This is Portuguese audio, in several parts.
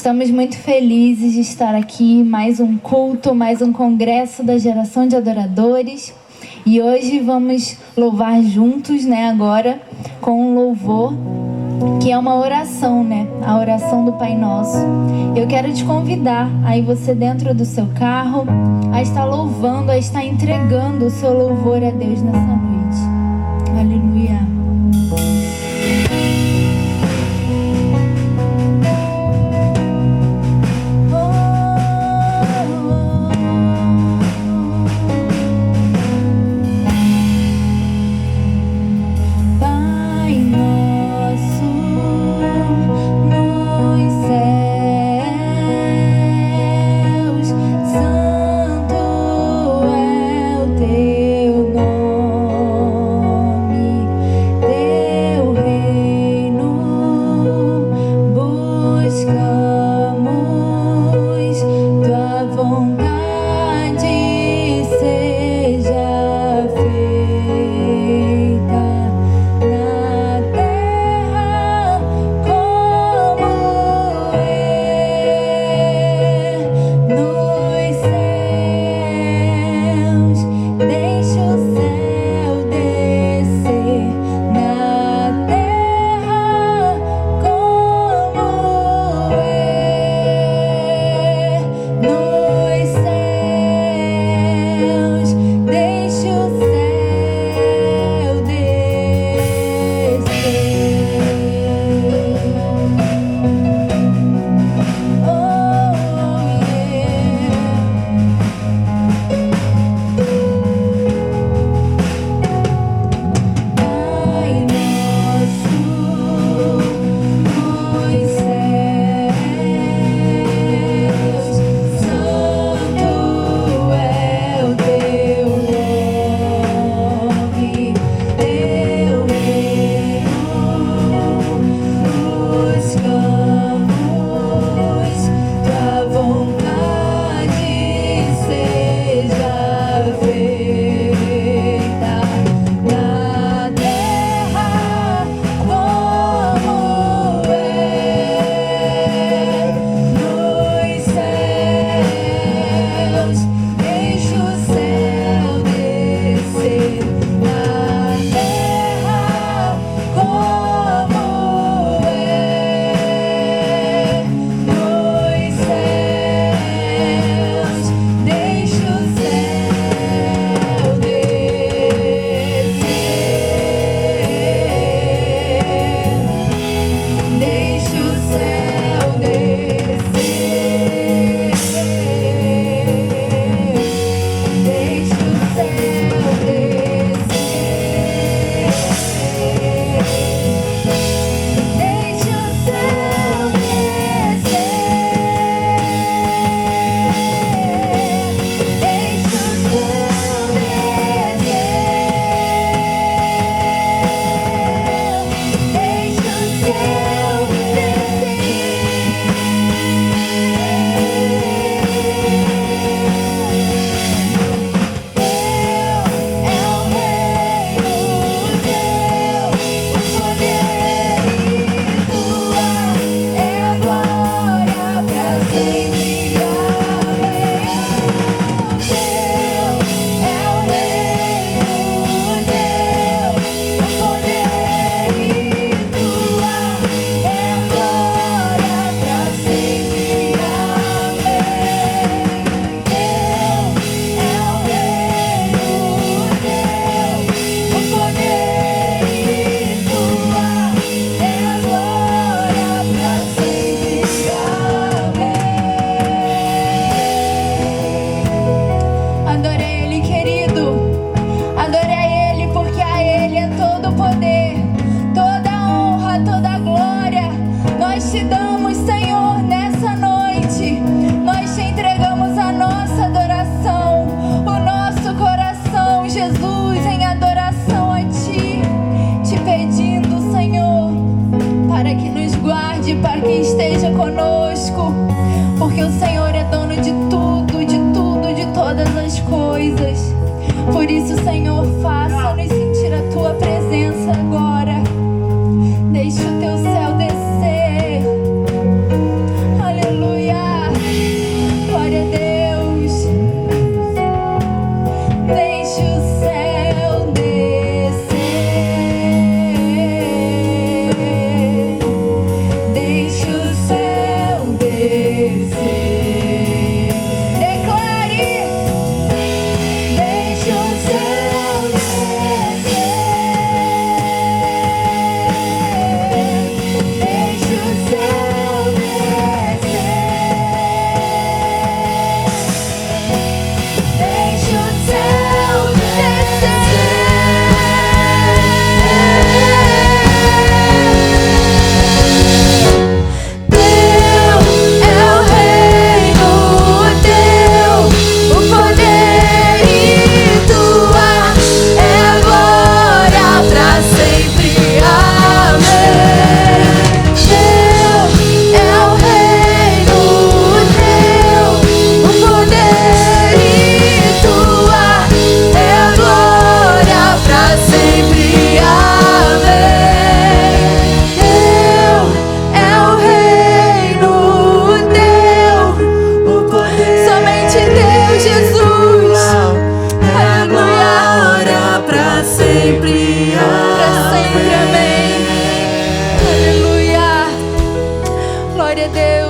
Estamos muito felizes de estar aqui, mais um culto, mais um congresso da geração de adoradores. E hoje vamos louvar juntos, agora, com um louvor, que é uma oração, a oração do Pai Nosso. Eu quero te convidar, aí você dentro do seu carro, a estar louvando, a estar entregando o seu louvor a Deus nessa noite. Aleluia.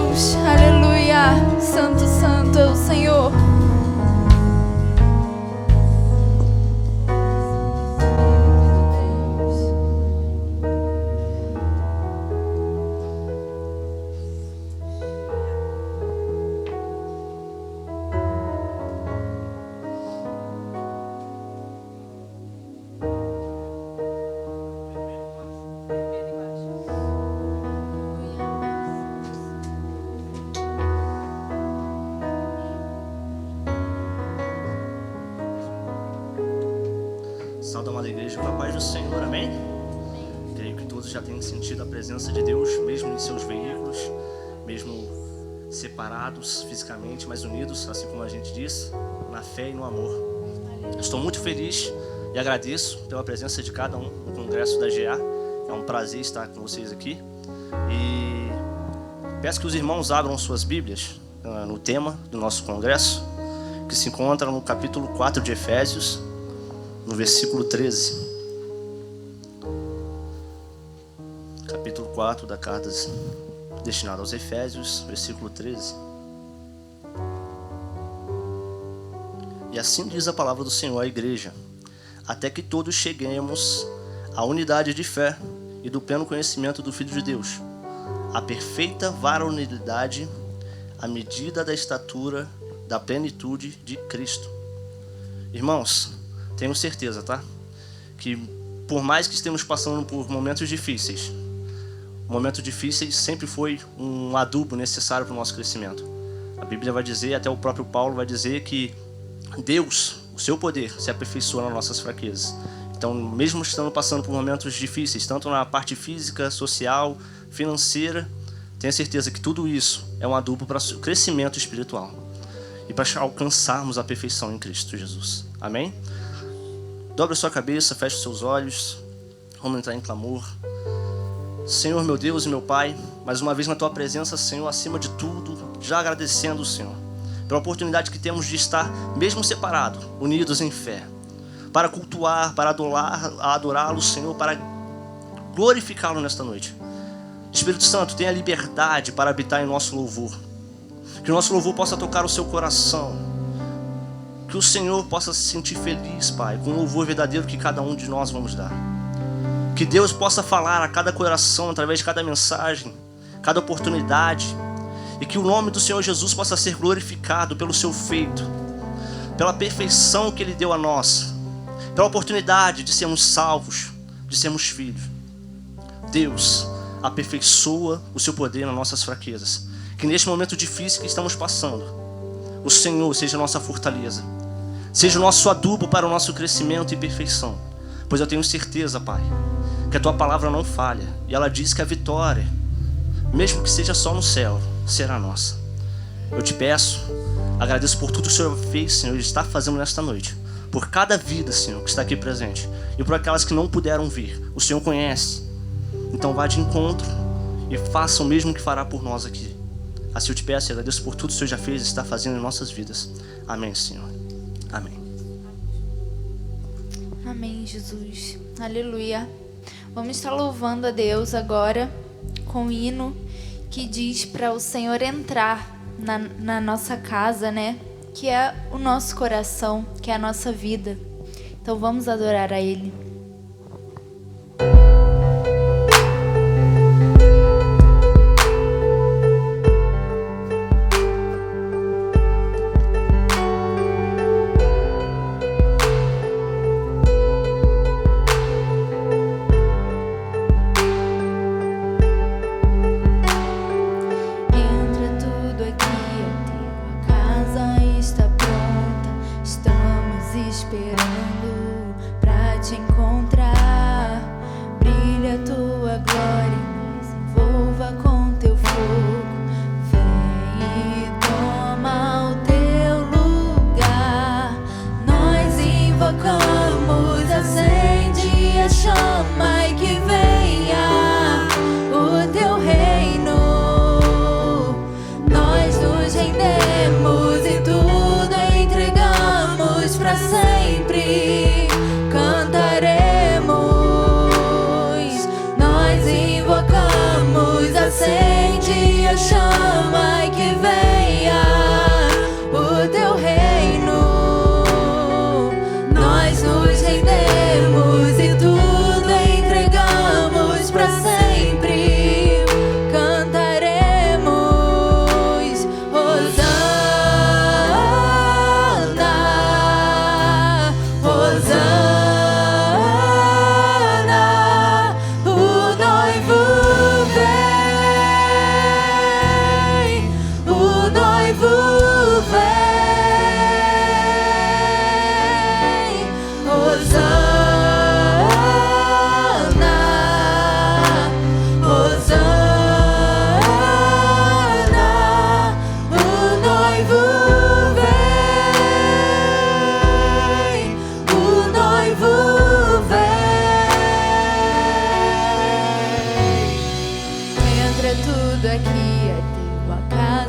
Deus, aleluia. Santo, santo é o Senhor. Salve, amada igreja, com a paz do Senhor, amém? Creio que todos já têm sentido a presença de Deus, mesmo em seus veículos, mesmo separados fisicamente, mas unidos, assim como a gente diz, na fé e no amor. Estou muito feliz e agradeço pela presença de cada um no Congresso da GA. É um prazer estar com vocês aqui. E peço que os irmãos abram suas Bíblias no tema do nosso congresso, que se encontra no capítulo 4 de Efésios, no versículo 13. Capítulo 4 da carta destinada aos Efésios, versículo 13. E assim diz a palavra do Senhor à igreja: até que todos cheguemos à unidade de fé e do pleno conhecimento do Filho de Deus, à perfeita varonilidade, à medida da estatura da plenitude de Cristo. Irmãos, tenho certeza, tá? Que por mais que estejamos passando por momentos difíceis sempre foi um adubo necessário para o nosso crescimento. A Bíblia vai dizer, até o próprio Paulo vai dizer, que Deus, o seu poder, se aperfeiçoa nas nossas fraquezas. Então, mesmo estando passando por momentos difíceis, tanto na parte física, social, financeira, tenha certeza que tudo isso é um adubo para o crescimento espiritual e para alcançarmos a perfeição em Cristo Jesus. Amém? Dobre a sua cabeça, feche os seus olhos. Vamos entrar em clamor. Senhor, meu Deus e meu Pai, mais uma vez na Tua presença, Senhor, acima de tudo, já agradecendo, Senhor, pela oportunidade que temos de estar, mesmo separados, unidos em fé, para cultuar, para adorá-lo, Senhor, para glorificá-lo nesta noite. Espírito Santo, tenha liberdade para habitar em nosso louvor. Que o nosso louvor possa tocar o seu coração. Que o Senhor possa se sentir feliz, Pai, com o louvor verdadeiro que cada um de nós vamos dar. Que Deus possa falar a cada coração, através de cada mensagem, cada oportunidade. E que o nome do Senhor Jesus possa ser glorificado pelo seu feito, pela perfeição que Ele deu a nós, pela oportunidade de sermos salvos, de sermos filhos. Deus, aperfeiçoa o seu poder nas nossas fraquezas. Que neste momento difícil que estamos passando, o Senhor seja a nossa fortaleza, seja o nosso adubo para o nosso crescimento e perfeição. Pois eu tenho certeza, Pai, que a Tua palavra não falha. E ela diz que a vitória, mesmo que seja só no céu, será nossa. Eu te peço, agradeço por tudo que o Senhor fez, Senhor, e está fazendo nesta noite. Por cada vida, Senhor, que está aqui presente. E por aquelas que não puderam vir. O Senhor conhece. Então vá de encontro e faça o mesmo que fará por nós aqui. Assim eu te peço e agradeço por tudo que o Senhor já fez e está fazendo em nossas vidas. Amém, Senhor. Amém. Amém, Jesus. Aleluia. Vamos estar louvando a Deus agora com o hino que diz para o Senhor entrar na nossa casa, né? Que é o nosso coração, que é a nossa vida. Então vamos adorar a Ele. Esperando pra te encontrar. Brilha tua glória e nos envolva com teu fogo. Vem e toma o teu lugar. Nós invocamos, acende a chama e que venha o teu reino. Nós nos rendemos e tudo entregamos pra sempre.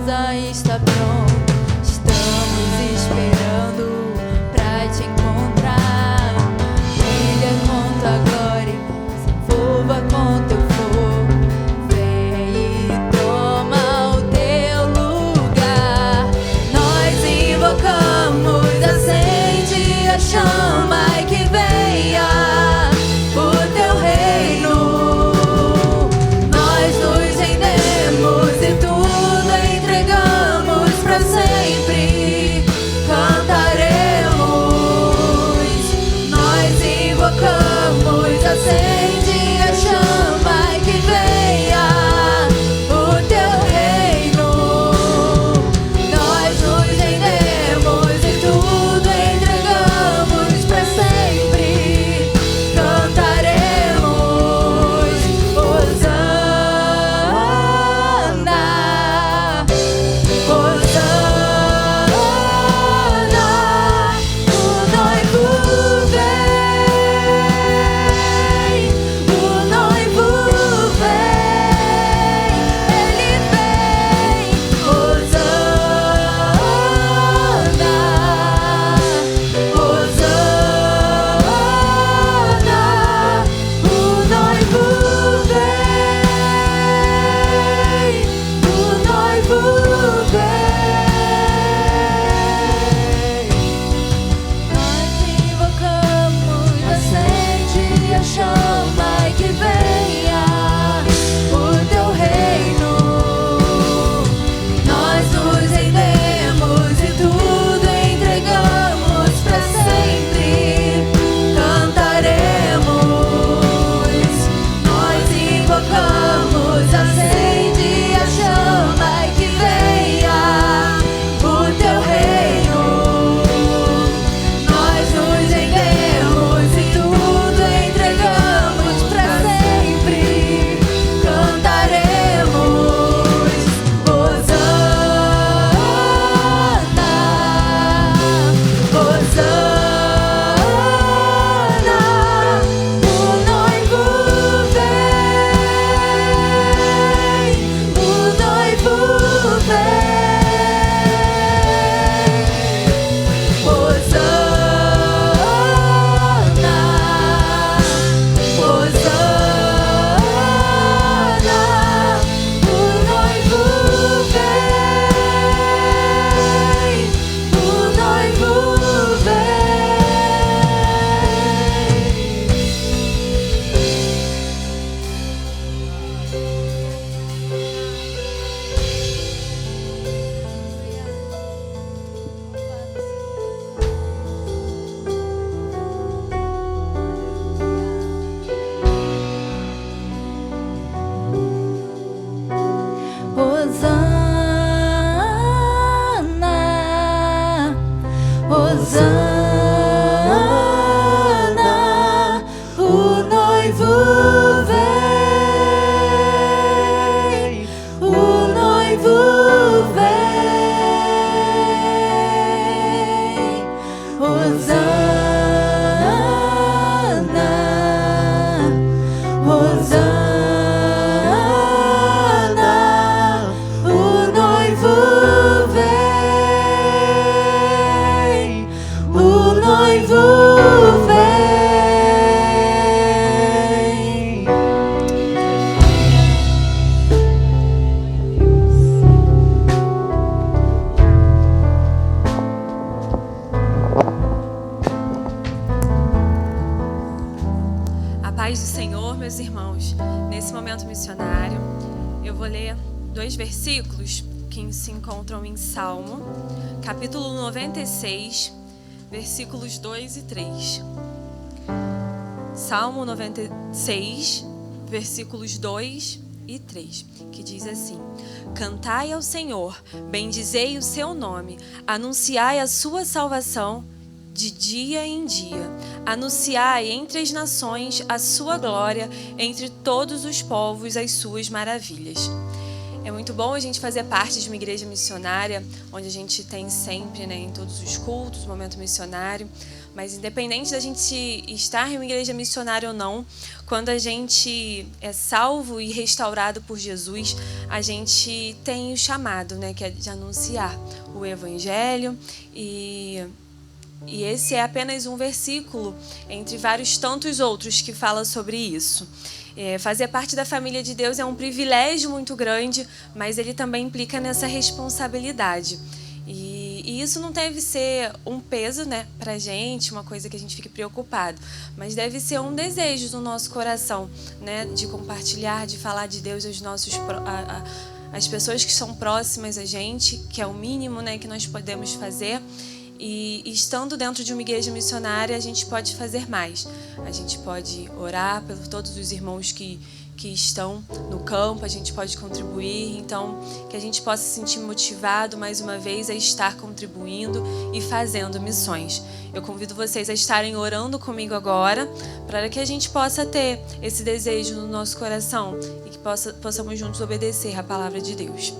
casa está pronta. Estamos esperando pra te encontrar. Brilha com tua glória, se envolva com teu fogo. Vem e toma o teu lugar. Nós invocamos, acende a chama e que venha o teu reino. Nós nos rendemos e tudo entregamos pra sempre. Cantaremos. Nós invocamos, acende a chama e que venha o teu reino. Nós nos rendemos e tudo entregamos pra sempre. Cantaremos. Hosana, Hosana. O noivo vem, o noivo vem, ele vem. Hosana, Hosana. O noivo vem, o noivo vem. Nós invocamos, acende a chama e que venha o teu reino. Nós nos rendemos e tudo entregamos pra sempre. Cantaremos. Nós invocamos, acende a chama e que venha o teu reino. Nós nos rendemos e tudo entregamos pra sempre. Cantaremos. Hosana, Hosana. O noivo vem, o noivo vem. Hosana, Hosana. O noivo vem, o noivo vem. Hosana, Hosana. O noivo vem, o noivo vem. Hosana, Hosana. O noivo vem, o noivo vem. A paz do Senhor, meus irmãos. Nesse momento missionário, eu vou ler 2 versículos que se encontram em Salmo, capítulo 96, versículos 2 e 3. Salmo 96, versículos 2 e 3, que diz assim: Cantai ao Senhor, bendizei o seu nome, anunciai a sua salvação de dia em dia. Anunciai entre as nações a sua glória, entre todos os povos as suas maravilhas. É muito bom a gente fazer parte de uma igreja missionária, onde a gente tem sempre, né, em todos os cultos, momento missionário. Mas independente da gente estar em uma igreja missionária ou não, quando a gente é salvo e restaurado por Jesus, a gente tem o chamado, né, que é de anunciar o Evangelho. E esse é apenas um versículo entre vários tantos outros que fala sobre isso. Fazer parte da família de Deus é um privilégio muito grande, mas ele também implica nessa responsabilidade. E isso não deve ser um peso, né, pra gente, uma coisa que a gente fique preocupado, mas deve ser um desejo do nosso coração, né, de compartilhar, de falar de Deus aos nossos as pessoas que são próximas a gente, que é o mínimo, né, que nós podemos fazer. E estando dentro de uma igreja missionária, a gente pode fazer mais. A gente pode orar por todos os irmãos que estão no campo, a gente pode contribuir. Então, que a gente possa se sentir motivado, mais uma vez, a estar contribuindo e fazendo missões. Eu convido vocês a estarem orando comigo agora, para que a gente possa ter esse desejo no nosso coração e que possamos juntos obedecer a palavra de Deus.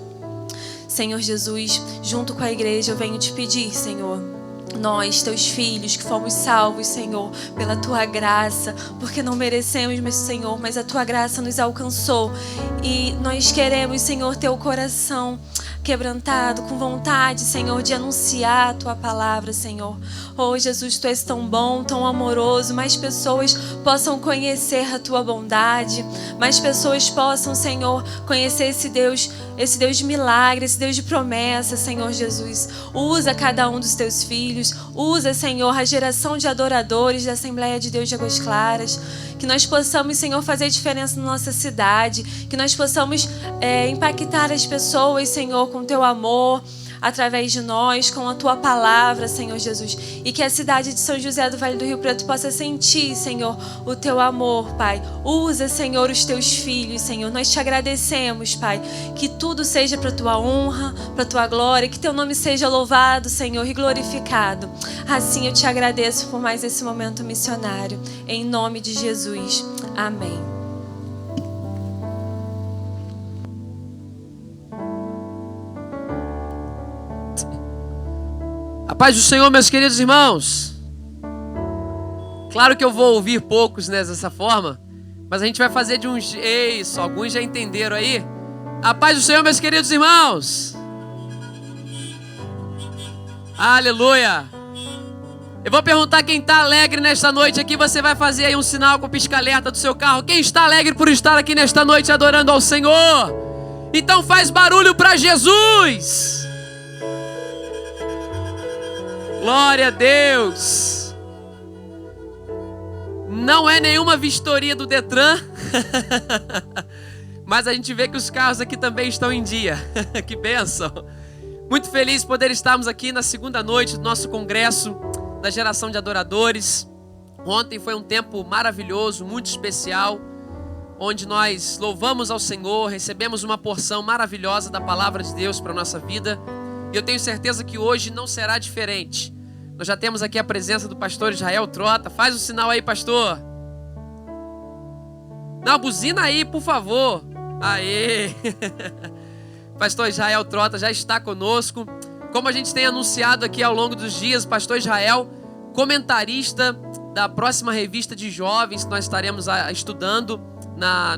Senhor Jesus, junto com a igreja, eu venho te pedir, Senhor, nós, teus filhos, que fomos salvos, Senhor, pela tua graça, porque não merecemos, mas, Senhor, mas a tua graça nos alcançou. E nós queremos, Senhor, ter o coração quebrantado, com vontade, Senhor, de anunciar a tua palavra, Senhor. Oh, Jesus, tu és tão bom, tão amoroso, mais pessoas possam conhecer a tua bondade, mais pessoas possam, Senhor, conhecer esse Deus de milagre, esse Deus de promessa, Senhor Jesus. Usa cada um dos teus filhos, usa, Senhor, a geração de adoradores da Assembleia de Deus de Águas Claras, que nós possamos, Senhor, fazer diferença na nossa cidade, que nós possamos impactar as pessoas, Senhor, com teu amor, através de nós, com a tua palavra, Senhor Jesus. E que a cidade de São José do Vale do Rio Preto possa sentir, Senhor, o teu amor, Pai. Usa, Senhor, os teus filhos, Senhor. Nós te agradecemos, Pai. Que tudo seja para tua honra, para tua glória. Que teu nome seja louvado, Senhor, e glorificado. Assim eu te agradeço por mais esse momento missionário. Em nome de Jesus. Amém. A paz do Senhor, meus queridos irmãos. Claro que eu vou ouvir poucos, né, dessa forma, mas a gente vai fazer de uns... Isso, alguns já entenderam aí. A paz do Senhor, meus queridos irmãos. Aleluia. Eu vou perguntar quem está alegre nesta noite aqui. Você vai fazer aí um sinal com o pisca-alerta do seu carro. Quem está alegre por estar aqui nesta noite adorando ao Senhor? Então faz barulho para Jesus. Glória a Deus. Não é nenhuma vistoria do Detran, mas a gente vê que os carros aqui também estão em dia. Que bênção. Muito feliz de poder estarmos aqui na segunda noite do nosso congresso da geração de adoradores. Ontem foi um tempo maravilhoso, muito especial, onde nós louvamos ao Senhor, recebemos uma porção maravilhosa da palavra de Deus para a nossa vida. E eu tenho certeza que hoje não será diferente. Nós já temos aqui a presença do pastor Israel Trota. Faz o sinal aí, pastor. Não, buzina aí, por favor. Aê! Pastor Israel Trota já está conosco. Como a gente tem anunciado aqui ao longo dos dias, pastor Israel, comentarista da próxima revista de jovens que nós estaremos estudando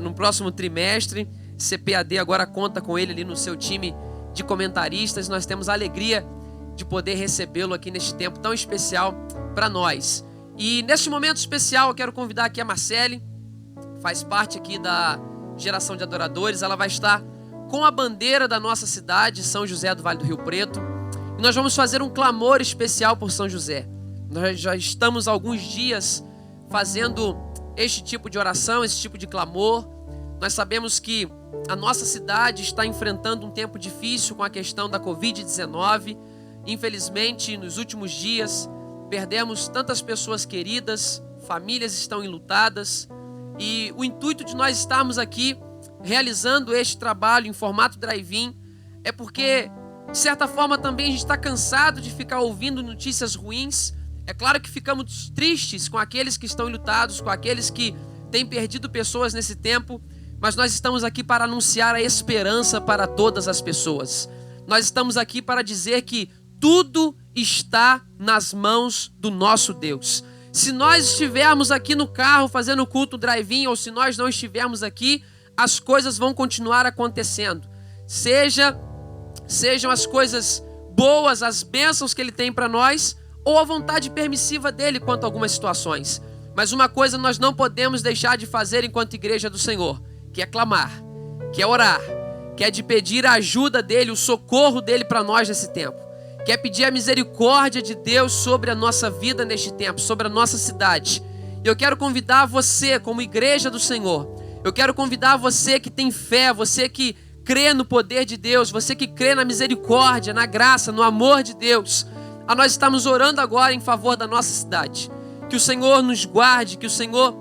no próximo trimestre. CPAD agora conta com ele ali no seu time de comentaristas. Nós temos a alegria de poder recebê-lo aqui neste tempo tão especial para nós. E neste momento especial eu quero convidar aqui a Marcele, faz parte aqui da geração de adoradores. Ela vai estar com a bandeira da nossa cidade, São José do Vale do Rio Preto, e nós vamos fazer um clamor especial por São José. Nós já estamos há alguns dias fazendo este tipo de oração, esse tipo de clamor. Nós sabemos que a nossa cidade está enfrentando um tempo difícil com a questão da Covid-19. Infelizmente, nos últimos dias, perdemos tantas pessoas queridas, famílias estão enlutadas, e o intuito de nós estarmos aqui realizando este trabalho em formato drive-in é porque, de certa forma, também a gente está cansado de ficar ouvindo notícias ruins. É claro que ficamos tristes com aqueles que estão enlutados, com aqueles que têm perdido pessoas nesse tempo, mas nós estamos aqui para anunciar a esperança para todas as pessoas. Nós estamos aqui para dizer que tudo está nas mãos do nosso Deus. Se nós estivermos aqui no carro fazendo o culto drive-in, ou se nós não estivermos aqui, as coisas vão continuar acontecendo. Sejam as coisas boas, as bênçãos que Ele tem para nós, ou a vontade permissiva dEle quanto a algumas situações. Mas uma coisa nós não podemos deixar de fazer enquanto igreja do Senhor, que é clamar, que é orar, que é de pedir a ajuda dEle, o socorro dEle para nós nesse tempo, que é pedir a misericórdia de Deus sobre a nossa vida neste tempo, sobre a nossa cidade. E eu quero convidar você, como igreja do Senhor, eu quero convidar você que tem fé, você que crê no poder de Deus, você que crê na misericórdia, na graça, no amor de Deus, a nós estamos orando agora em favor da nossa cidade. Que o Senhor nos guarde, que o Senhor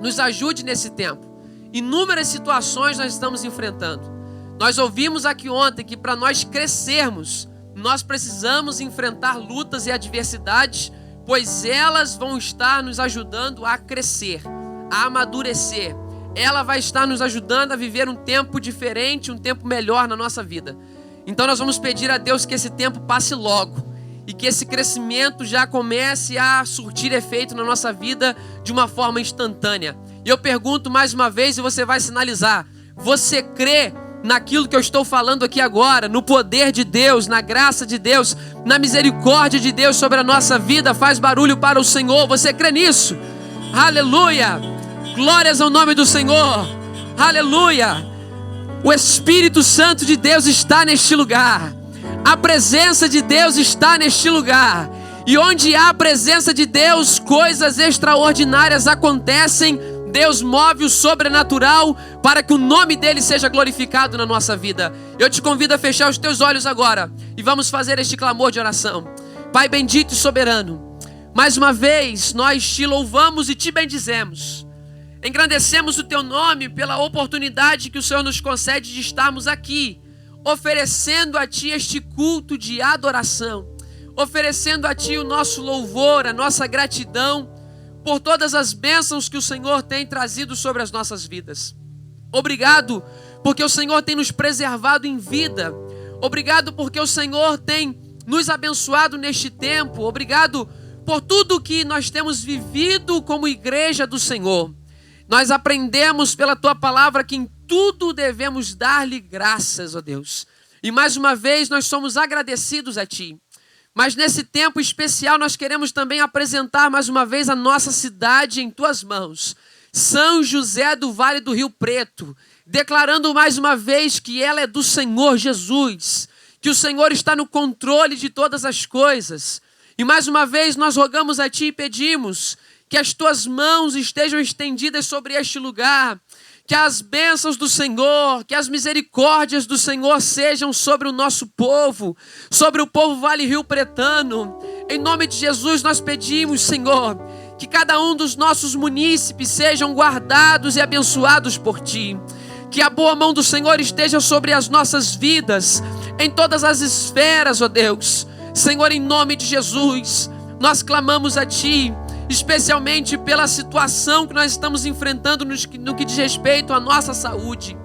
nos ajude nesse tempo. Inúmeras situações nós estamos enfrentando. Nós ouvimos aqui ontem que para nós crescermos, nós precisamos enfrentar lutas e adversidades, pois elas vão estar nos ajudando a crescer, a amadurecer. Ela vai estar nos ajudando a viver um tempo diferente, um tempo melhor na nossa vida. Então nós vamos pedir a Deus que esse tempo passe logo e que esse crescimento já comece a surtir efeito na nossa vida de uma forma instantânea. E eu pergunto mais uma vez e você vai sinalizar: você crê naquilo que eu estou falando aqui agora, no poder de Deus, na graça de Deus, na misericórdia de Deus sobre a nossa vida? Faz barulho para o Senhor. Você crê nisso? Aleluia! Glórias ao nome do Senhor. Aleluia! O Espírito Santo de Deus está neste lugar. A presença de Deus está neste lugar. E onde há a presença de Deus, coisas extraordinárias acontecem. Deus move o sobrenatural para que o nome dele seja glorificado na nossa vida. Eu te convido a fechar os teus olhos agora e vamos fazer este clamor de oração. Pai bendito e soberano, mais uma vez nós te louvamos e te bendizemos. Engrandecemos o teu nome pela oportunidade que o Senhor nos concede de estarmos aqui, oferecendo a ti este culto de adoração, oferecendo a ti o nosso louvor, a nossa gratidão por todas as bênçãos que o Senhor tem trazido sobre as nossas vidas. Obrigado porque o Senhor tem nos preservado em vida. Obrigado porque o Senhor tem nos abençoado neste tempo. Obrigado por tudo que nós temos vivido como igreja do Senhor. Nós aprendemos pela tua palavra que em tudo devemos dar-lhe graças, ó Deus. E mais uma vez nós somos agradecidos a ti. Mas nesse tempo especial nós queremos também apresentar mais uma vez a nossa cidade em tuas mãos. São José do Vale do Rio Preto, declarando mais uma vez que ela é do Senhor Jesus, que o Senhor está no controle de todas as coisas. E mais uma vez nós rogamos a ti e pedimos que as tuas mãos estejam estendidas sobre este lugar, que as bênçãos do Senhor, que as misericórdias do Senhor sejam sobre o nosso povo, sobre o povo Vale Rio Pretano. Em nome de Jesus nós pedimos, Senhor, que cada um dos nossos munícipes sejam guardados e abençoados por ti. Que a boa mão do Senhor esteja sobre as nossas vidas, em todas as esferas, ó Deus. Senhor, em nome de Jesus, nós clamamos a ti, especialmente pela situação que nós estamos enfrentando no que diz respeito à nossa saúde.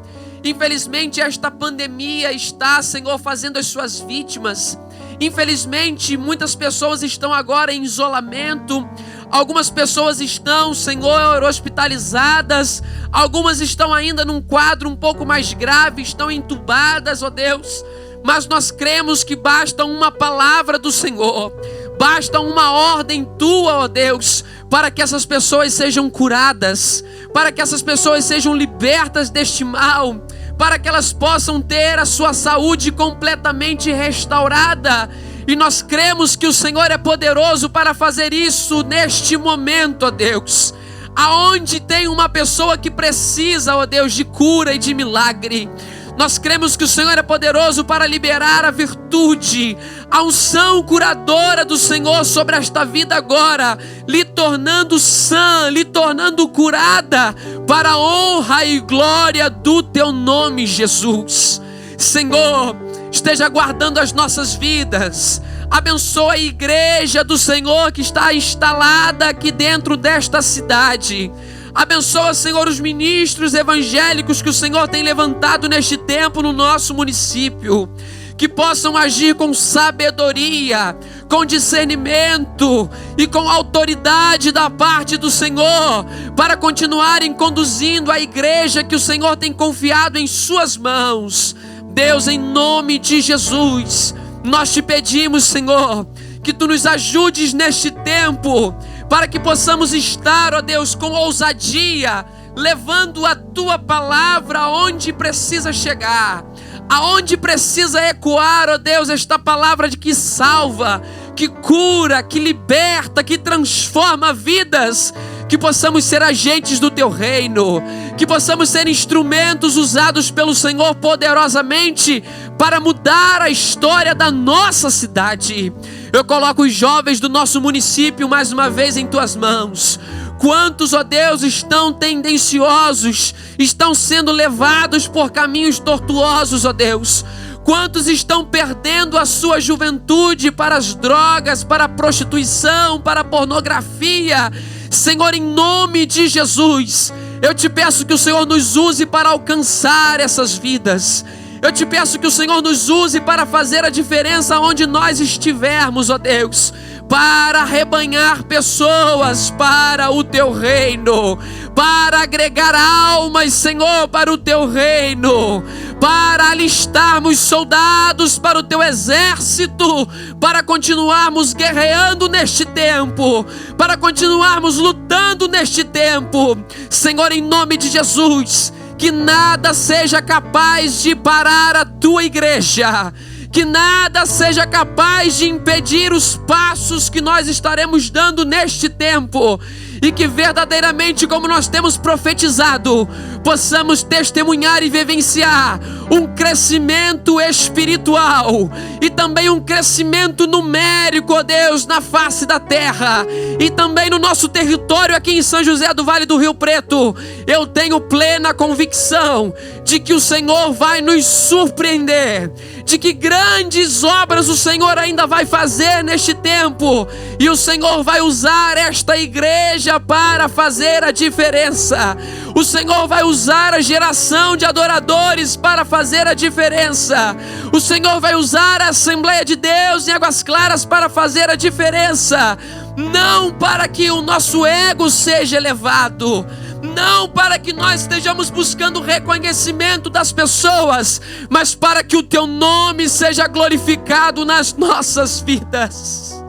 Infelizmente, esta pandemia está, Senhor, fazendo as suas vítimas. Infelizmente, muitas pessoas estão agora em isolamento. Algumas pessoas estão, Senhor, hospitalizadas. Algumas estão ainda num quadro um pouco mais grave, estão entubadas, ó Deus. Mas nós cremos que basta uma palavra do Senhor, basta uma ordem tua, ó Deus, para que essas pessoas sejam curadas, para que essas pessoas sejam libertas deste mal, para que elas possam ter a sua saúde completamente restaurada. E nós cremos que o Senhor é poderoso para fazer isso neste momento, ó Deus. Aonde tem uma pessoa que precisa, ó Deus, de cura e de milagre, nós cremos que o Senhor é poderoso para liberar a virtude, a unção curadora do Senhor sobre esta vida agora, lhe tornando sã, lhe tornando curada, para a honra e glória do teu nome, Jesus. Senhor, esteja guardando as nossas vidas. Abençoa a igreja do Senhor que está instalada aqui dentro desta cidade. Abençoa, Senhor, os ministros evangélicos que o Senhor tem levantado neste tempo no nosso município. Que possam agir com sabedoria, com discernimento e com autoridade da parte do Senhor, para continuarem conduzindo a igreja que o Senhor tem confiado em suas mãos. Deus, em nome de Jesus, nós te pedimos, Senhor, que tu nos ajudes neste tempo, para que possamos estar, ó Deus, com ousadia, levando a tua palavra aonde precisa chegar, aonde precisa ecoar, ó Deus, esta palavra de que salva, que cura, que liberta, que transforma vidas. Que possamos ser agentes do teu reino, que possamos ser instrumentos usados pelo Senhor poderosamente para mudar a história da nossa cidade. Eu coloco os jovens do nosso município mais uma vez em tuas mãos. Quantos, ó Deus, estão tendenciosos, estão sendo levados por caminhos tortuosos, ó Deus. Quantos estão perdendo a sua juventude para as drogas, para a prostituição, para a pornografia. Senhor, em nome de Jesus, eu te peço que o Senhor nos use para alcançar essas vidas. Eu te peço que o Senhor nos use para fazer a diferença onde nós estivermos, ó Deus, para arrebanhar pessoas para o teu reino, para agregar almas, Senhor, para o teu reino, para alistarmos soldados para o teu exército, para continuarmos guerreando neste tempo, para continuarmos lutando neste tempo. Senhor, em nome de Jesus, que nada seja capaz de parar a tua igreja, que nada seja capaz de impedir os passos que nós estaremos dando neste tempo, e que verdadeiramente, como nós temos profetizado, possamos testemunhar e vivenciar um crescimento espiritual e também um crescimento numérico, ó Deus, na face da terra e também no nosso território aqui em São José do Vale do Rio Preto. Eu tenho plena convicção de que o Senhor vai nos surpreender, de que grandes obras o Senhor ainda vai fazer neste tempo, e o Senhor vai usar esta igreja para fazer a diferença. O Senhor vai usar a geração de adoradores para fazer a diferença. O Senhor vai usar a Assembleia de Deus em Águas Claras para fazer a diferença. Não para que o nosso ego seja elevado, não para que nós estejamos buscando reconhecimento das pessoas, mas para que o teu nome seja glorificado nas nossas vidas.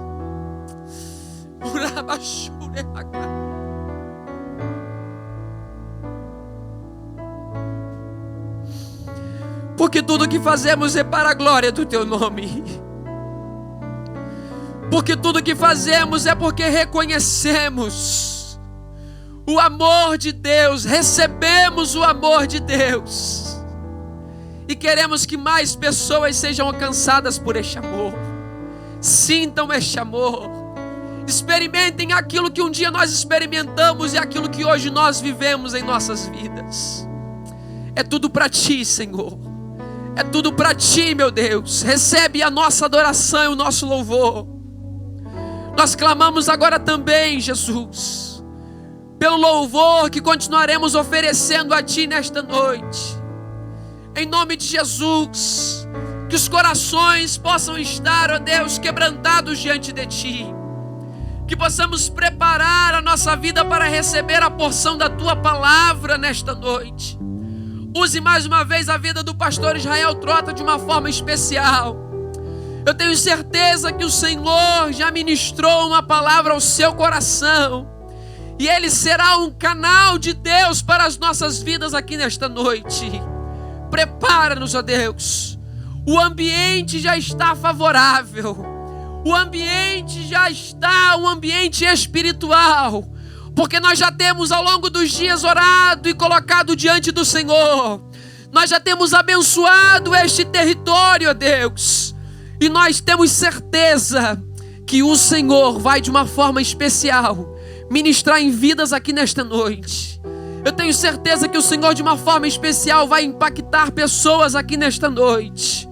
Porque tudo que fazemos é para a glória do teu nome. Porque tudo que fazemos é porque reconhecemos o amor de Deus, recebemos o amor de Deus e queremos que mais pessoas sejam alcançadas por este amor. Sintam este amor, experimentem aquilo que um dia nós experimentamos e aquilo que hoje nós vivemos em nossas vidas. É tudo para ti, Senhor, é tudo para ti, meu Deus. Recebe a nossa adoração e o nosso louvor. Nós clamamos agora também, Jesus, pelo louvor que continuaremos oferecendo a ti nesta noite. Em nome de Jesus, que os corações possam estar, ó Deus, quebrantados diante de ti. Que possamos preparar a nossa vida para receber a porção da tua palavra nesta noite. Use mais uma vez a vida do pastor Israel Trota de uma forma especial. Eu tenho certeza que o Senhor já ministrou uma palavra ao seu coração, e ele será um canal de Deus para as nossas vidas aqui nesta noite. Prepara-nos, ó Deus. O ambiente já está favorável. O ambiente já está um ambiente espiritual, porque nós já temos ao longo dos dias orado e colocado diante do Senhor. Nós já temos abençoado este território, ó Deus. E nós temos certeza que o Senhor vai de uma forma especial ministrar em vidas aqui nesta noite. Eu tenho certeza que o Senhor de uma forma especial vai impactar pessoas aqui nesta noite.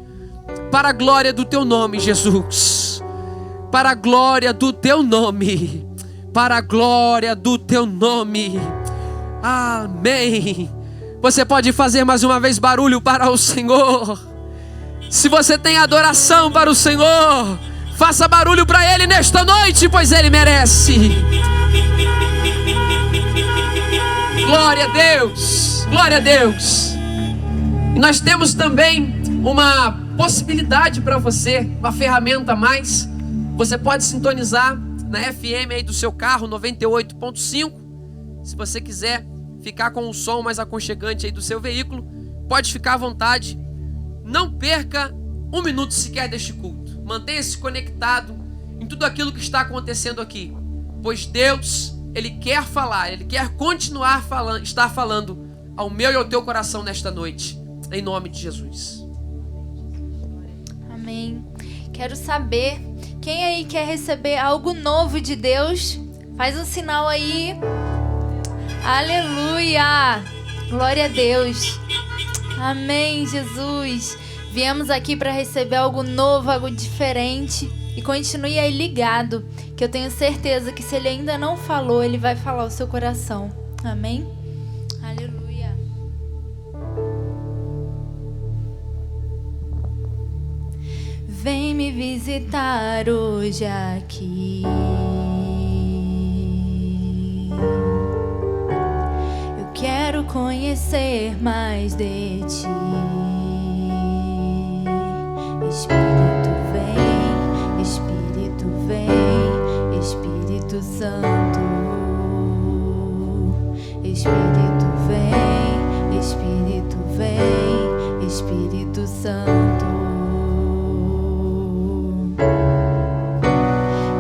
Para a glória do teu nome, Jesus. Para a glória do teu nome. Para a glória do teu nome. Amém. Você pode fazer mais uma vez barulho para o Senhor. Se você tem adoração para o Senhor, faça barulho para Ele nesta noite, pois Ele merece. Glória a Deus, glória a Deus. E nós temos também uma possibilidade para você, uma ferramenta a mais. Você pode sintonizar na FM aí do seu carro, 98.5. Se você quiser ficar com o som mais aconchegante aí do seu veículo, pode ficar à vontade. Não perca um minuto sequer deste culto. Mantenha-se conectado em tudo aquilo que está acontecendo aqui, pois Deus, Ele quer falar, Ele quer continuar falando, estar falando ao meu e ao teu coração nesta noite, em nome de Jesus. Amém. Quero saber, quem aí quer receber algo novo de Deus? Faz um sinal aí. Aleluia! Glória a Deus. Amém, Jesus. Viemos aqui para receber algo novo, algo diferente. E continue aí ligado, que eu tenho certeza que se Ele ainda não falou, Ele vai falar o seu coração. Amém? Aleluia. Vem me visitar hoje aqui. Eu quero conhecer mais de Ti. Espírito vem, Espírito vem, Espírito Santo. Espírito vem, Espírito vem, Espírito Santo.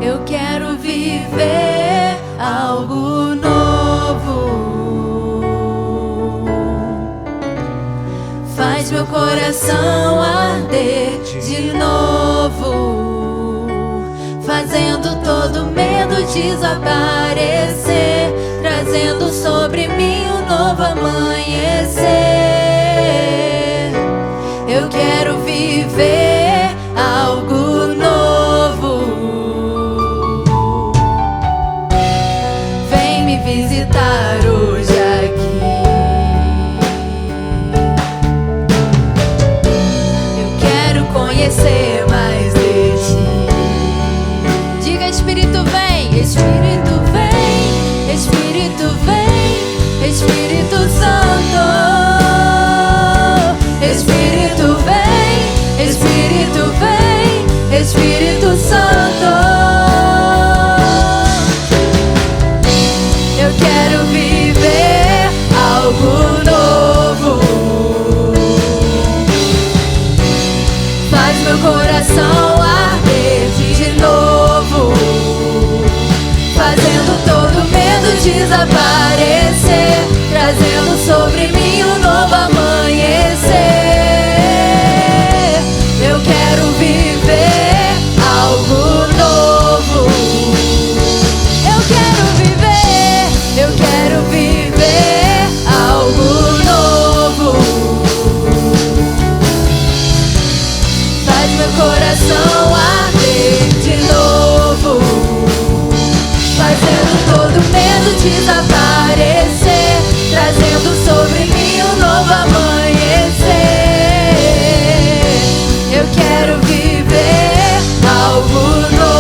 Eu quero viver algo novo. Faz meu coração arder de novo, fazendo todo medo desaparecer, trazendo sobre mim um novo amanhecer. Eu quero viver algo novo. Vem me visitar hoje aqui. Conhecer mais de Ti. Diga: Espírito vem, Espírito vem, Espírito vem, Espírito Santo. Espírito vem, Espírito vem, Espírito Santo. Eu quero viver algo novo. Meu coração arder de novo, fazendo todo medo desaparecer, trazendo sobre mim um novo amanhecer. Eu quero viver algo novo. Eu quero viver algo novo. Meu coração arder de novo, fazendo todo medo desaparecer, trazendo sobre mim um novo amanhecer. Eu quero viver algo novo.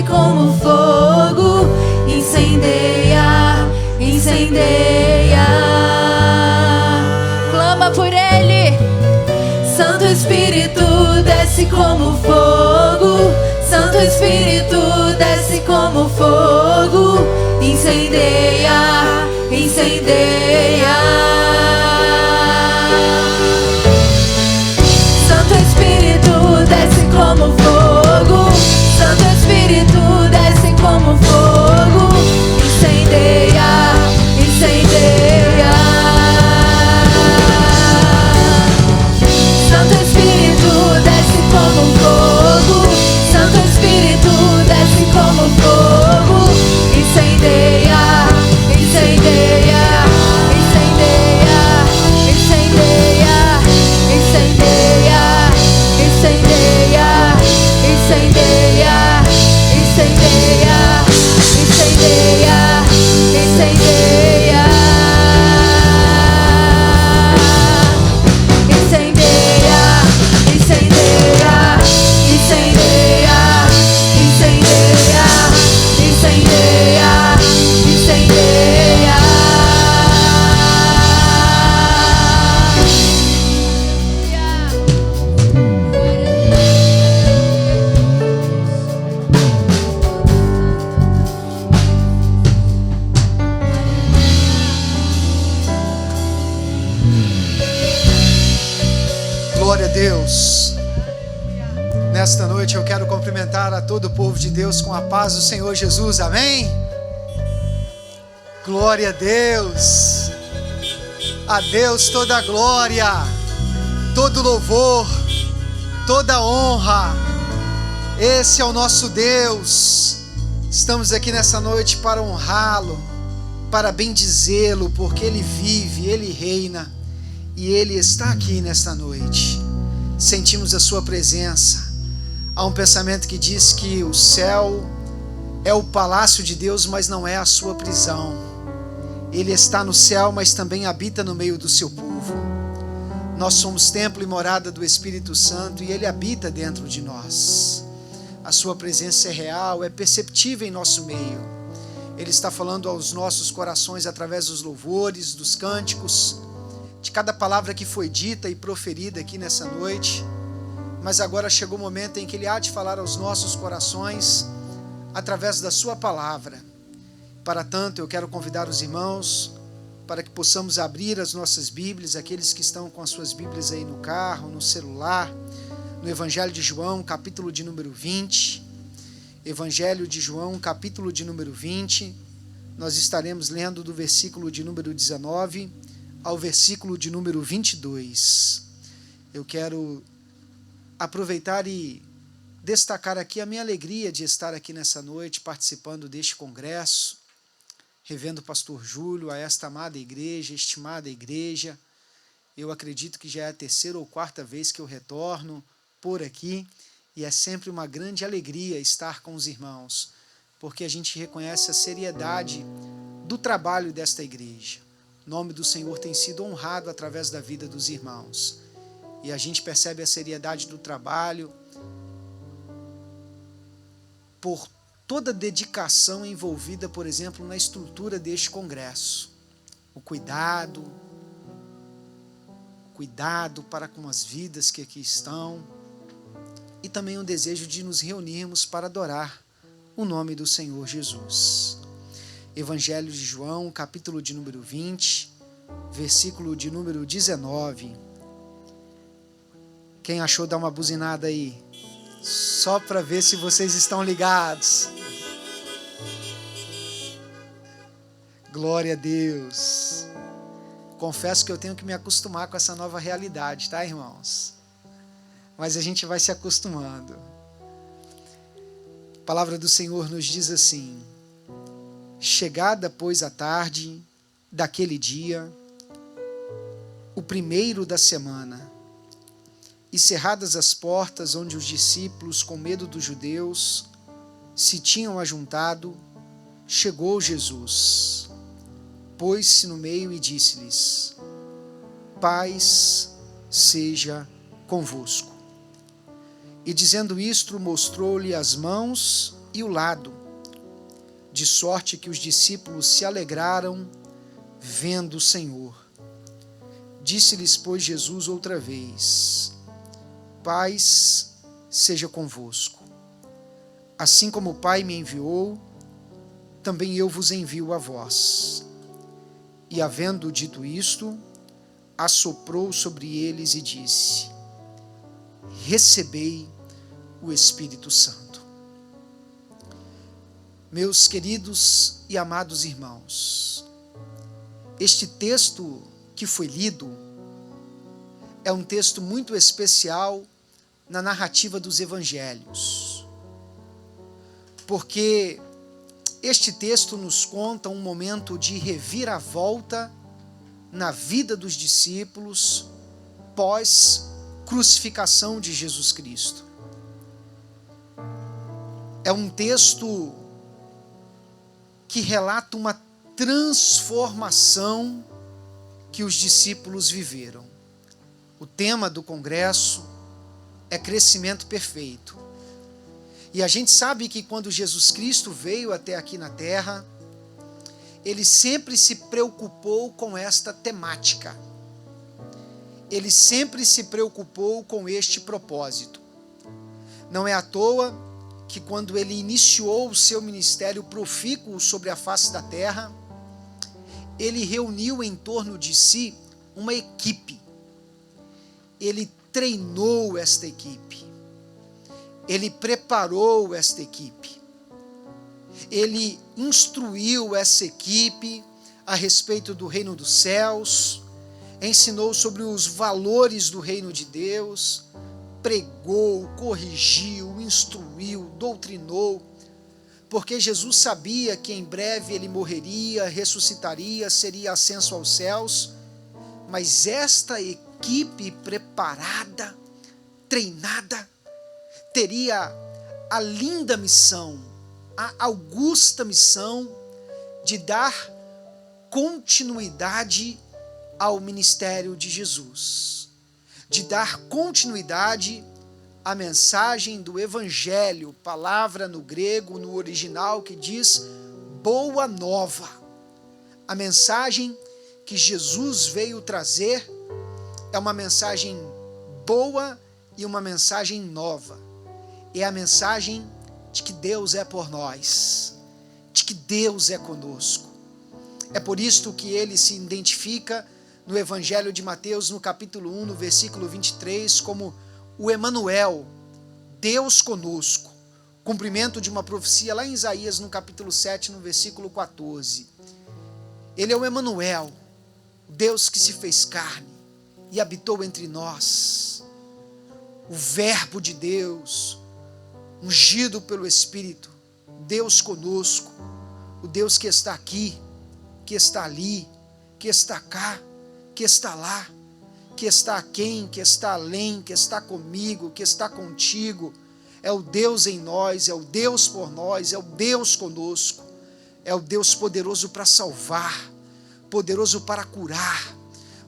Como fogo, incendeia, incendeia. Clama por Ele. Santo Espírito desce como fogo, Santo Espírito desce como fogo, incendeia, incendeia. Santo Espírito desce como Deus. Nesta noite eu quero cumprimentar a todo o povo de Deus com a paz do Senhor Jesus, amém? Glória a Deus. A Deus toda a glória, todo louvor, toda honra. Esse é o nosso Deus. Estamos aqui nessa noite para honrá-lo, para bendizê-lo, porque Ele vive, Ele reina e Ele está aqui nesta noite. Sentimos a sua presença. Há um pensamento que diz que o céu é o palácio de Deus, mas não é a sua prisão. Ele está no céu, mas também habita no meio do seu povo. Nós somos templo e morada do Espírito Santo e Ele habita dentro de nós. A sua presença é real, é perceptível em nosso meio. Ele está falando aos nossos corações através dos louvores, dos cânticos, de cada palavra que foi dita e proferida aqui nessa noite. Mas agora chegou o momento em que Ele há de falar aos nossos corações através da sua palavra. Para tanto, eu quero convidar os irmãos para que possamos abrir as nossas Bíblias, aqueles que estão com as suas Bíblias aí no carro, no celular, no Evangelho de João, capítulo de número 20. Evangelho de João, capítulo de número 20. Nós estaremos lendo do versículo de número 19 ao versículo de número 22. Eu quero aproveitar e destacar aqui a minha alegria de estar aqui nessa noite participando deste congresso, revendo o pastor Júlio, a esta amada igreja, estimada igreja. Eu acredito que já é a terceira ou quarta vez que eu retorno por aqui e é sempre uma grande alegria estar com os irmãos, porque a gente reconhece a seriedade do trabalho desta igreja. O nome do Senhor tem sido honrado através da vida dos irmãos e a gente percebe a seriedade do trabalho por toda a dedicação envolvida, por exemplo, na estrutura deste congresso. O cuidado para com as vidas que aqui estão e também o desejo de nos reunirmos para adorar o nome do Senhor Jesus. Evangelho de João, capítulo de número 20, versículo de número 19. Quem achou, dá uma buzinada aí, só para ver se vocês estão ligados. Glória a Deus. Confesso que eu tenho que me acostumar com essa nova realidade, tá, irmãos? Mas a gente vai se acostumando. A palavra do Senhor nos diz assim: chegada, pois, a tarde daquele dia, o primeiro da semana, e cerradas as portas onde os discípulos, com medo dos judeus, se tinham ajuntado, chegou Jesus, pôs-se no meio e disse-lhes: paz seja convosco. E dizendo isto, mostrou-lhe as mãos e o lado, de sorte que os discípulos se alegraram vendo o Senhor. Disse-lhes, pois, Jesus outra vez: paz seja convosco. Assim como o Pai me enviou, também eu vos envio a vós. E havendo dito isto, assoprou sobre eles e disse: recebei o Espírito Santo. Meus queridos e amados irmãos, este texto que foi lido é um texto muito especial na narrativa dos evangelhos, porque este texto nos conta um momento de reviravolta na vida dos discípulos pós-crucificação de Jesus Cristo. É um texto que relata uma transformação que os discípulos viveram. O tema do congresso é crescimento perfeito. E a gente sabe que quando Jesus Cristo veio até aqui na terra, ele sempre se preocupou com esta temática. Ele sempre se preocupou com este propósito. Não é à toa que quando ele iniciou o seu ministério profícuo sobre a face da terra, ele reuniu em torno de si uma equipe. Ele treinou esta equipe, ele preparou esta equipe, ele instruiu essa equipe a respeito do reino dos céus, ensinou sobre os valores do reino de Deus, pregou, corrigiu, instruiu, doutrinou, porque Jesus sabia que em breve ele morreria, ressuscitaria, seria ascenso aos céus, mas esta equipe preparada, treinada, teria a linda missão, a augusta missão de dar continuidade ao ministério de Jesus, de dar continuidade à mensagem do Evangelho, palavra no grego, no original, que diz boa nova. A mensagem que Jesus veio trazer é uma mensagem boa e uma mensagem nova. É a mensagem de que Deus é por nós, de que Deus é conosco. É por isto que ele se identifica no Evangelho de Mateus, no capítulo 1, no versículo 23, como o Emanuel, Deus conosco. Cumprimento de uma profecia lá em Isaías, no capítulo 7, no versículo 14. Ele é o Emanuel, o Deus que se fez carne e habitou entre nós. O Verbo de Deus, ungido pelo Espírito, Deus conosco, o Deus que está aqui, que está ali, que está cá, que está lá, que está aquém, que está além, que está comigo, que está contigo. É o Deus em nós, é o Deus por nós, é o Deus conosco, é o Deus poderoso para salvar, poderoso para curar,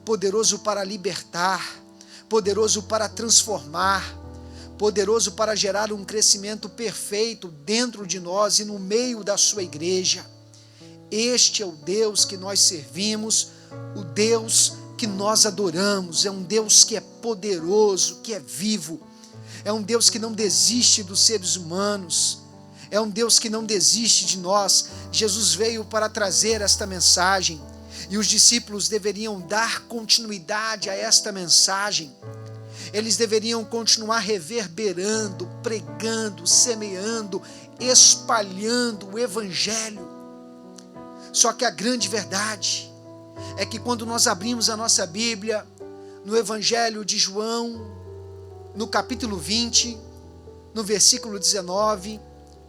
poderoso para libertar, poderoso para transformar, poderoso para gerar um crescimento perfeito dentro de nós e no meio da sua igreja. Este é o Deus que nós servimos, o Deus que nós adoramos, é um Deus que é poderoso, que é vivo, é um Deus que não desiste dos seres humanos, é um Deus que não desiste de nós. Jesus veio para trazer esta mensagem e os discípulos deveriam dar continuidade a esta mensagem. Eles deveriam continuar reverberando, pregando, semeando, espalhando o Evangelho. Só que a grande verdade é que quando nós abrimos a nossa Bíblia, no Evangelho de João, no capítulo 20, no versículo 19,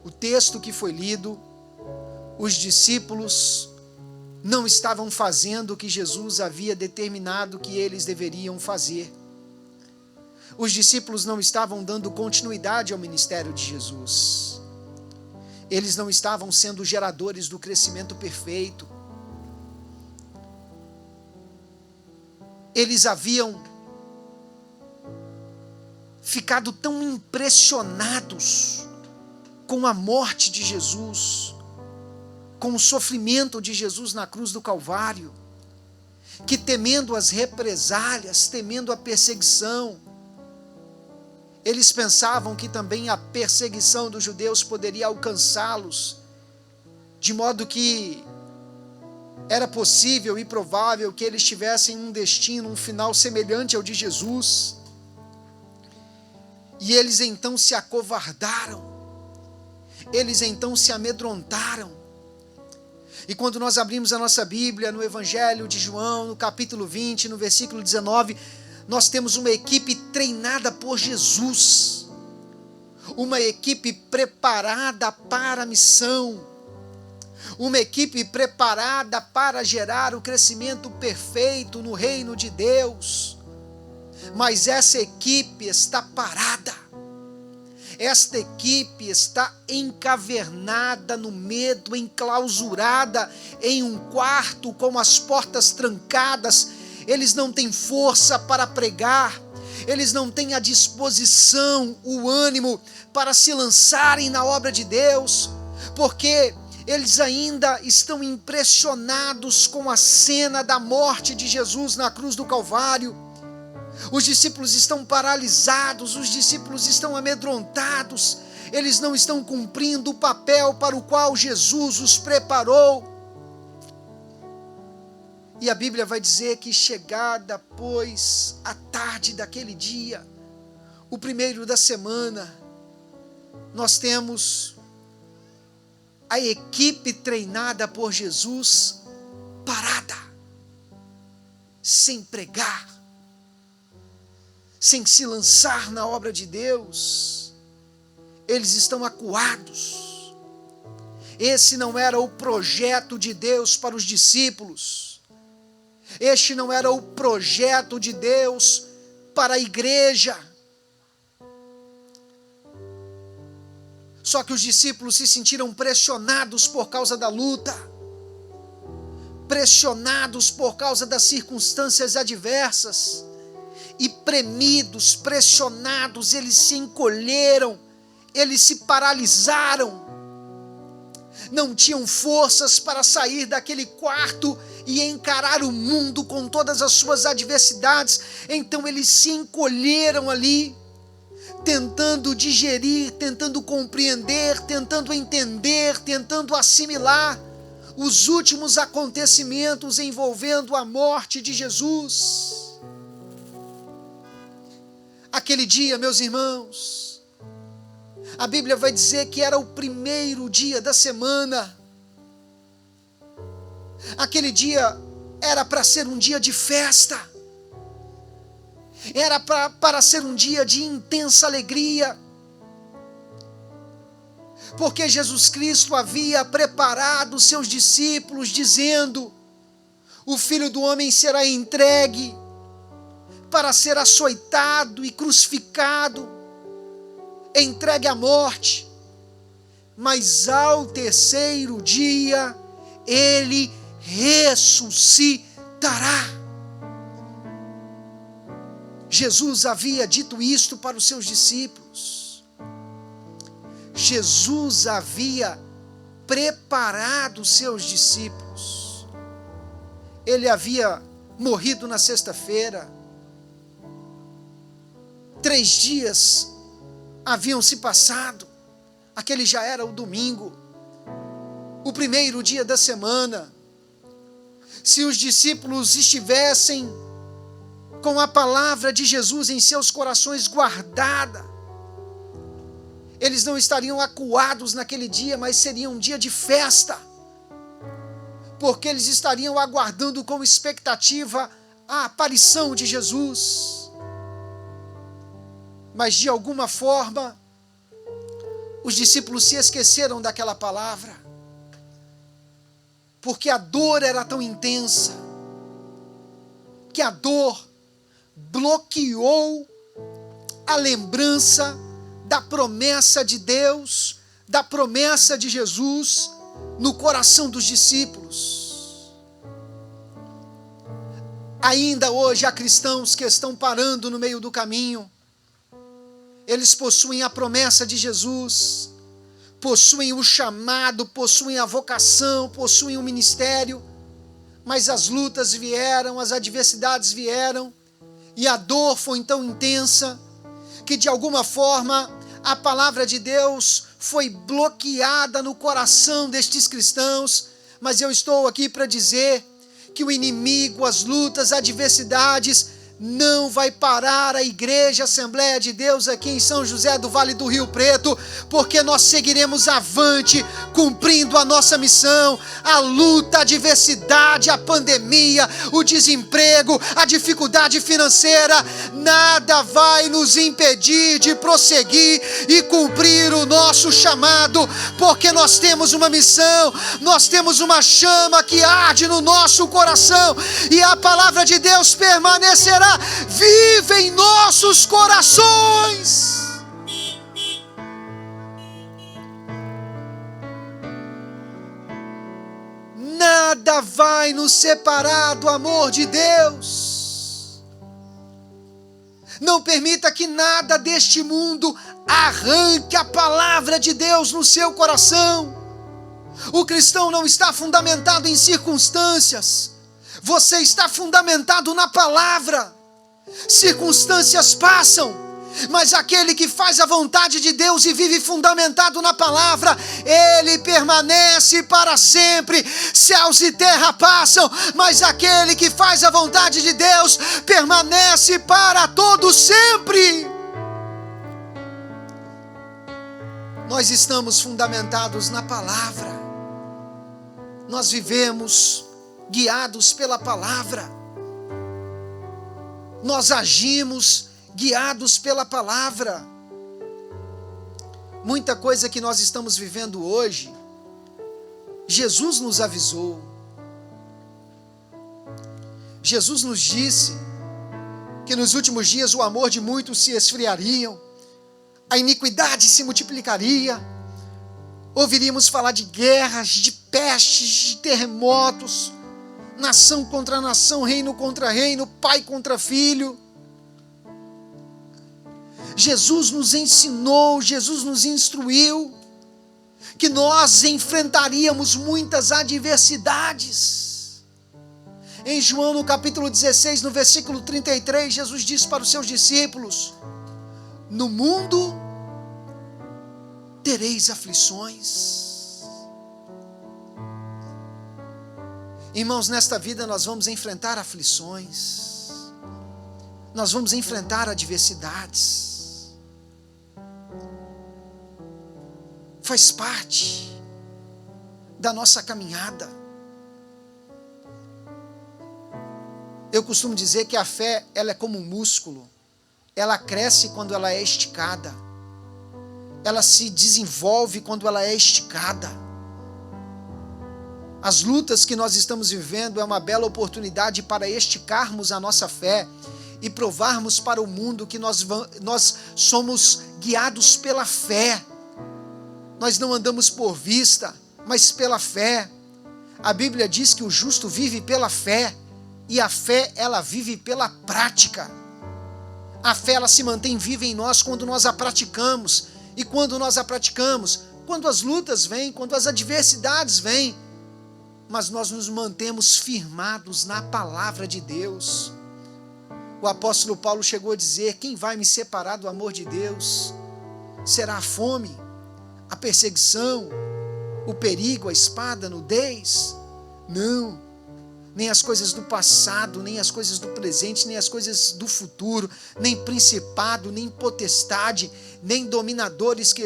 o texto que foi lido, os discípulos não estavam fazendo o que Jesus havia determinado que eles deveriam fazer. Os discípulos não estavam dando continuidade ao ministério de Jesus. Eles não estavam sendo geradores do crescimento perfeito. Eles haviam ficado tão impressionados com a morte de Jesus, com o sofrimento de Jesus na cruz do Calvário, que temendo as represálias, temendo a perseguição, eles pensavam que também a perseguição dos judeus poderia alcançá-los, de modo que era possível e provável que eles tivessem um destino, um final semelhante ao de Jesus. E eles então se acovardaram, eles então se amedrontaram. E quando nós abrimos a nossa Bíblia no Evangelho de João, no capítulo 20, no versículo 19, nós temos uma equipe treinada por Jesus, uma equipe preparada para a missão, uma equipe preparada para gerar o crescimento perfeito no reino de Deus. Mas essa equipe está parada, esta equipe está encavernada no medo, enclausurada em um quarto com as portas trancadas. Eles não têm força para pregar, eles não têm a disposição, o ânimo para se lançarem na obra de Deus, porque eles ainda estão impressionados com a cena da morte de Jesus na cruz do Calvário. Os discípulos estão paralisados, os discípulos estão amedrontados, eles não estão cumprindo o papel para o qual Jesus os preparou. E a Bíblia vai dizer que chegada, pois, a tarde daquele dia, o primeiro da semana, nós temos a equipe treinada por Jesus parada, sem pregar, sem se lançar na obra de Deus. Eles estão acuados. Esse não era o projeto de Deus para os discípulos. Este não era o projeto de Deus para a igreja. Só que os discípulos se sentiram pressionados por causa da luta, pressionados por causa das circunstâncias adversas, e premidos, pressionados, eles se encolheram, eles se paralisaram, não tinham forças para sair daquele quarto e encarar o mundo com todas as suas adversidades. Então eles se encolheram ali, tentando digerir, tentando compreender, tentando entender, tentando assimilar os últimos acontecimentos envolvendo a morte de Jesus. Aquele dia, meus irmãos, a Bíblia vai dizer que era o primeiro dia da semana. Aquele dia era para ser um dia de festa. Era para ser um dia de intensa alegria, porque Jesus Cristo havia preparado os seus discípulos, dizendo: o Filho do Homem será entregue para ser açoitado e crucificado, entregue à morte, mas ao terceiro dia ele ressuscitará. Jesus havia dito isto para os seus discípulos. Jesus havia preparado os seus discípulos. Ele havia morrido na sexta-feira. 3 dias haviam se passado. Aquele já era o domingo, o primeiro dia da semana. Se os discípulos estivessem com a palavra de Jesus em seus corações guardada, eles não estariam acuados naquele dia, mas seria um dia de festa, porque eles estariam aguardando com expectativa a aparição de Jesus. Mas de alguma forma, os discípulos se esqueceram daquela palavra, porque a dor era tão intensa, que a dor bloqueou a lembrança da promessa de Deus, da promessa de Jesus no coração dos discípulos. Ainda hoje há cristãos que estão parando no meio do caminho. Eles possuem a promessa de Jesus, possuem o chamado, possuem a vocação, possuem o ministério, mas as lutas vieram, as adversidades vieram, e a dor foi tão intensa que de alguma forma a palavra de Deus foi bloqueada no coração destes cristãos. Mas eu estou aqui para dizer que o inimigo, as lutas, as adversidades não vai parar a igreja Assembleia de Deus aqui em São José do Vale do Rio Preto, porque nós seguiremos avante, cumprindo a nossa missão. A luta, a adversidade, a pandemia, o desemprego, a dificuldade financeira, nada vai nos impedir de prosseguir e cumprir o nosso chamado, porque nós temos uma missão, nós temos uma chama que arde no nosso coração, e a palavra de Deus permanecerá viva em nossos corações. Nada vai nos separar do amor de Deus. Não permita que nada deste mundo arranque a palavra de Deus no seu coração. O cristão não está fundamentado em circunstâncias. Você está fundamentado na palavra. Circunstâncias passam, mas aquele que faz a vontade de Deus e vive fundamentado na palavra, ele permanece para sempre. Céus e terra passam, mas aquele que faz a vontade de Deus permanece para todo sempre. Nós estamos fundamentados na palavra. Nós vivemos guiados pela palavra. Nós agimos guiados pela palavra. Muita coisa que nós estamos vivendo hoje, Jesus nos avisou. Jesus nos disse que nos últimos dias o amor de muitos se esfriaria, a iniquidade se multiplicaria, ouviríamos falar de guerras, de pestes, de terremotos, nação contra nação, reino contra reino, pai contra filho. Jesus nos ensinou, Jesus nos instruiu que nós enfrentaríamos muitas adversidades. Em João, no capítulo 16, no versículo 33, Jesus disse para os seus discípulos: no mundo tereis aflições. Irmãos, nesta vida nós vamos enfrentar aflições, nós vamos enfrentar adversidades. Faz parte da nossa caminhada. Eu costumo dizer que a fé, ela é como um músculo. Ela cresce quando ela é esticada. Ela se desenvolve quando ela é esticada. As lutas que nós estamos vivendo é uma bela oportunidade para esticarmos a nossa fé e provarmos para o mundo que nós somos guiados pela fé. Nós não andamos por vista, mas pela fé. A Bíblia diz que o justo vive pela fé, e a fé, ela vive pela prática. A fé, ela se mantém viva em nós quando nós a praticamos. E quando nós a praticamos? Quando as lutas vêm, quando as adversidades vêm, mas nós nos mantemos firmados na palavra de Deus. O apóstolo Paulo chegou a dizer: quem vai me separar do amor de Deus? Será a fome, a perseguição, o perigo, a espada, a nudez? Não, nem as coisas do passado, nem as coisas do presente, nem as coisas do futuro, nem principado, nem potestade, nem dominadores que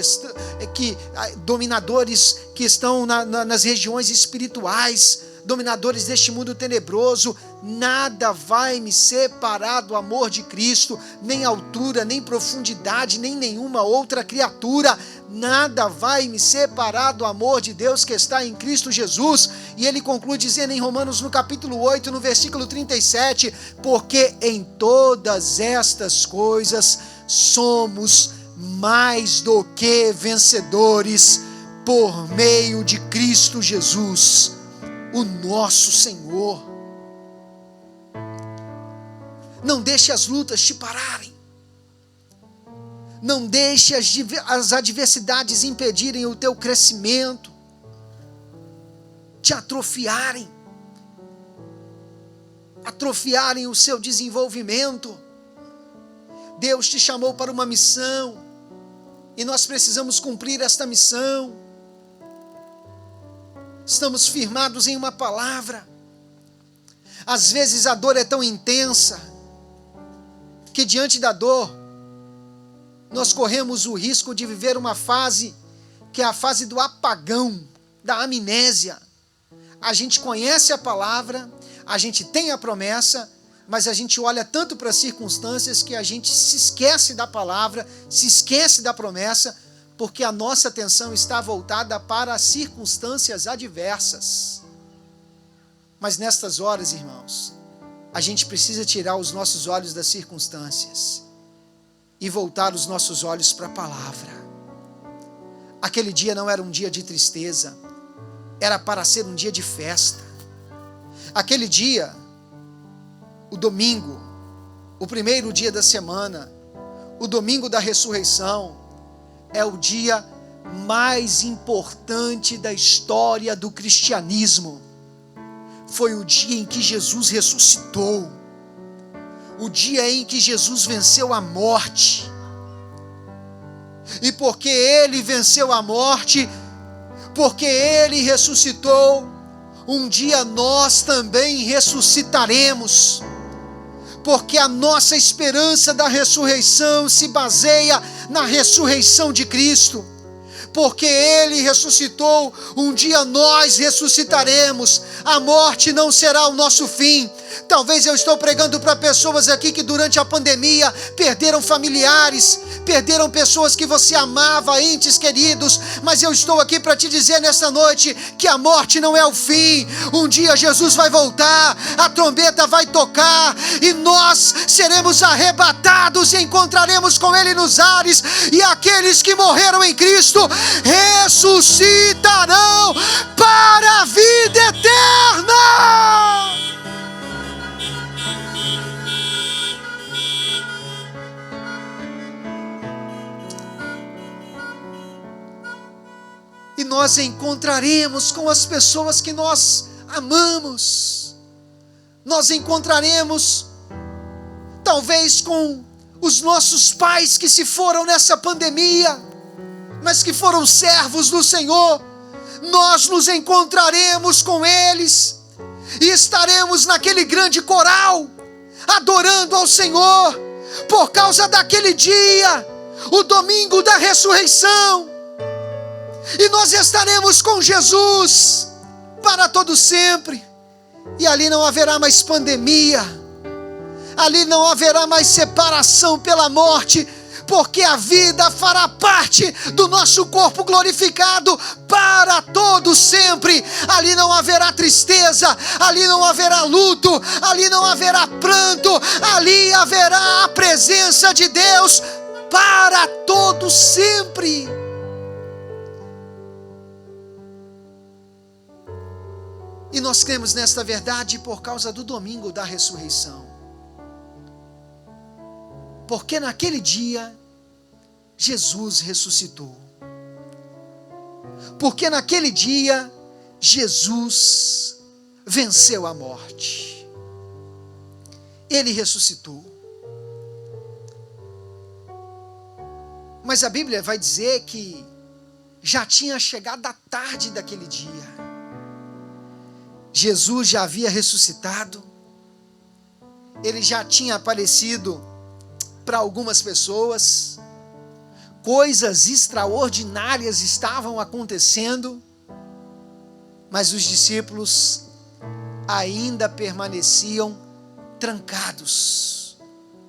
estão nas regiões espirituais, dominadores deste mundo tenebroso. Nada vai me separar do amor de Cristo, nem altura, nem profundidade, nem nenhuma outra criatura. Nada vai me separar do amor de Deus que está em Cristo Jesus. E ele conclui dizendo em Romanos, no capítulo 8, no versículo 37, porque em todas estas coisas somos mais do que vencedores por meio de Cristo Jesus, o nosso Senhor. Não deixe as lutas te pararem. Não deixe as adversidades impedirem o teu crescimento, te atrofiarem o seu desenvolvimento. Deus te chamou para uma missão e nós precisamos cumprir esta missão. Estamos firmados em uma palavra. Às vezes a dor é tão intensa que diante da dor nós corremos o risco de viver uma fase que é a fase do apagão, da amnésia. A gente conhece a palavra, a gente tem a promessa, mas a gente olha tanto para as circunstâncias que a gente se esquece da palavra, se esquece da promessa, porque a nossa atenção está voltada para as circunstâncias adversas. Mas nestas horas, irmãos, a gente precisa tirar os nossos olhos das circunstâncias e voltar os nossos olhos para a palavra. Aquele dia não era um dia de tristeza, era para ser um dia de festa. Aquele dia, o domingo, o primeiro dia da semana, o domingo da ressurreição, é o dia mais importante da história do cristianismo. Foi o dia em que Jesus ressuscitou, o dia em que Jesus venceu a morte. E porque Ele venceu a morte, porque Ele ressuscitou, um dia nós também ressuscitaremos. Porque a nossa esperança da ressurreição se baseia na ressurreição de Cristo. porque Ele ressuscitou, um dia nós ressuscitaremos. A morte não será o nosso fim. Talvez eu estou pregando para pessoas aqui que durante a pandemia perderam familiares, perderam pessoas que você amava, entes queridos, mas eu estou aqui para te dizer nesta noite que a morte não é o fim. Um dia Jesus vai voltar, a trombeta vai tocar e nós seremos arrebatados e encontraremos com Ele nos ares, e aqueles que morreram em Cristo ressuscitarão para a vida eterna. E nós encontraremos com as pessoas que nós amamos. Nós encontraremos, talvez, com os nossos pais que se foram nessa pandemia, mas que foram servos do Senhor. Nós nos encontraremos com eles e estaremos naquele grande coral, adorando ao Senhor, por causa daquele dia, o domingo da ressurreição. E nós estaremos com Jesus para todo sempre. E ali não haverá mais pandemia. Ali não haverá mais separação pela morte, porque a vida fará parte do nosso corpo glorificado para todo sempre. Ali não haverá tristeza, ali não haverá luto, ali não haverá pranto, ali haverá a presença de Deus para todo sempre. E nós cremos nesta verdade por causa do domingo da ressurreição. Porque naquele dia, Jesus ressuscitou. Porque naquele dia, Jesus venceu a morte. Ele ressuscitou. Mas a Bíblia vai dizer que já tinha chegado a tarde daquele dia. Jesus já havia ressuscitado, Ele já tinha aparecido para algumas pessoas, coisas extraordinárias estavam acontecendo, mas os discípulos ainda permaneciam trancados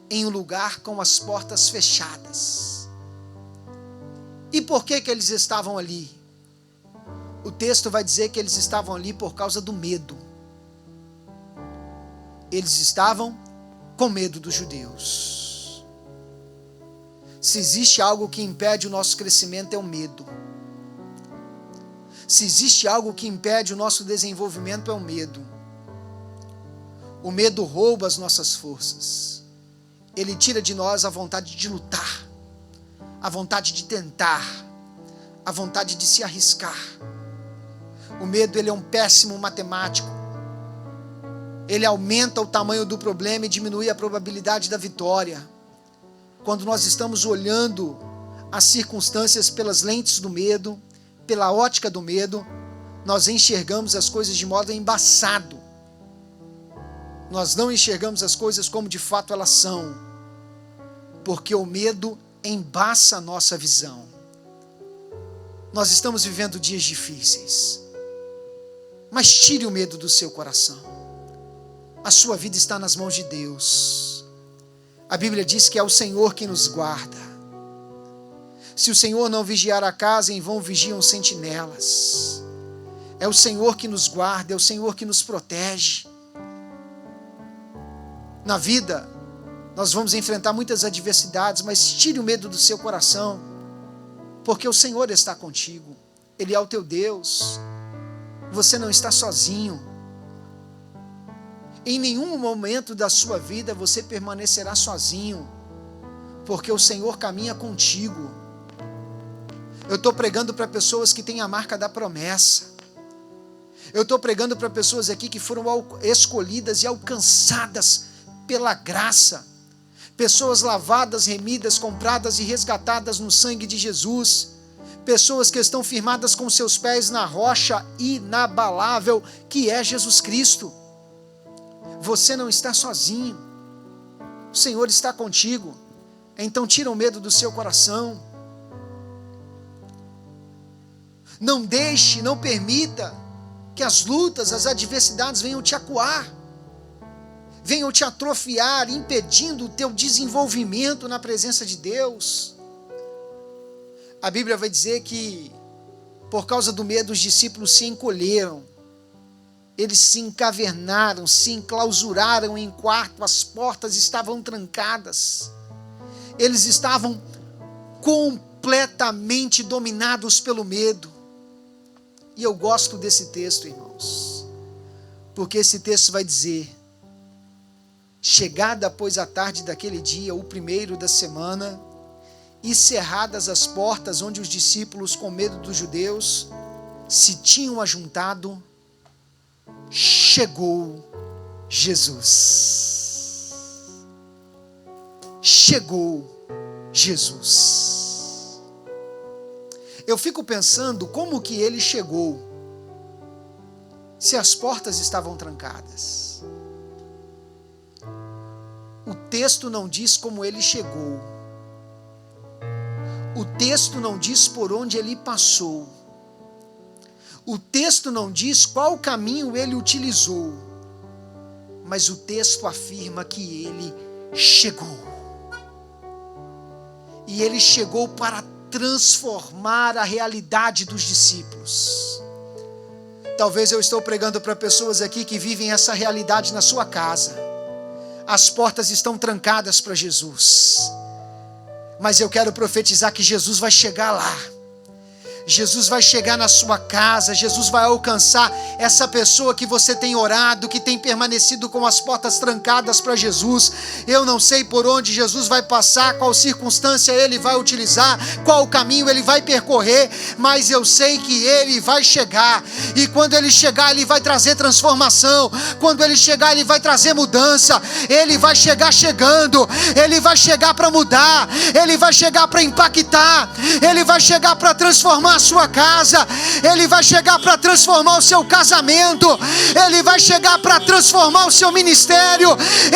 em um lugar com as portas fechadas. E por que eles estavam ali? O texto vai dizer que eles estavam ali por causa do medo. Eles estavam com medo dos judeus. Se existe algo que impede o nosso crescimento, é o medo. Se existe algo que impede o nosso desenvolvimento, é o medo. O medo rouba as nossas forças. Ele tira de nós a vontade de lutar, a vontade de tentar, a vontade de se arriscar. O medo, ele é um péssimo matemático. Ele aumenta o tamanho do problema e diminui a probabilidade da vitória. Quando nós estamos olhando as circunstâncias pelas lentes do medo, pela ótica do medo, nós enxergamos as coisas de modo embaçado. Nós não enxergamos as coisas como de fato elas são, porque o medo embaça a nossa visão. Nós estamos vivendo dias difíceis, mas tire o medo do seu coração. A sua vida está nas mãos de Deus. A Bíblia diz que é o Senhor quem nos guarda. Se o Senhor não vigiar a casa, em vão vigiam sentinelas. É o Senhor que nos guarda, é o Senhor que nos protege. Na vida, nós vamos enfrentar muitas adversidades, mas tire o medo do seu coração, porque o Senhor está contigo. Ele é o teu Deus. Você não está sozinho. Em nenhum momento da sua vida você permanecerá sozinho, porque o Senhor caminha contigo. Eu estou pregando para pessoas que têm a marca da promessa. Eu estou pregando para pessoas aqui que foram escolhidas e alcançadas pela graça. Pessoas lavadas, remidas, compradas e resgatadas no sangue de Jesus. Pessoas que estão firmadas com seus pés na rocha inabalável que é Jesus Cristo. Você não está sozinho. O Senhor está contigo. Então tira o medo do seu coração. Não deixe, não permita que as lutas, as adversidades venham te acuar, venham te atrofiar, impedindo o teu desenvolvimento na presença de Deus. A Bíblia vai dizer que, por causa do medo, os discípulos se encolheram, eles se encavernaram, se enclausuraram em quarto, as portas estavam trancadas, eles estavam completamente dominados pelo medo. E eu gosto desse texto, irmãos, porque esse texto vai dizer: chegada, pois, a tarde daquele dia, o primeiro da semana, e cerradas as portas onde os discípulos, com medo dos judeus, se tinham ajuntado, chegou Jesus. Chegou Jesus. Eu fico pensando como que ele chegou, se as portas estavam trancadas. O texto não diz como ele chegou. O texto não diz por onde ele passou. O texto não diz qual caminho ele utilizou. Mas o texto afirma que ele chegou. E ele chegou para transformar a realidade dos discípulos. Talvez eu estou pregando para pessoas aqui que vivem essa realidade na sua casa. As portas estão trancadas para Jesus. Mas eu quero profetizar que Jesus vai chegar lá. Jesus vai chegar na sua casa, Jesus vai alcançar essa pessoa que você tem orado, que tem permanecido com as portas trancadas para Jesus. Eu não sei por onde Jesus vai passar, qual circunstância ele vai utilizar, qual caminho ele vai percorrer, mas eu sei que ele vai chegar, e quando ele chegar, ele vai trazer transformação, quando ele chegar, ele vai trazer mudança, ele vai chegar chegando, ele vai chegar para mudar, ele vai chegar para impactar, ele vai chegar para transformar a sua casa, ele vai chegar para transformar o seu casamento, ele vai chegar para transformar o seu ministério,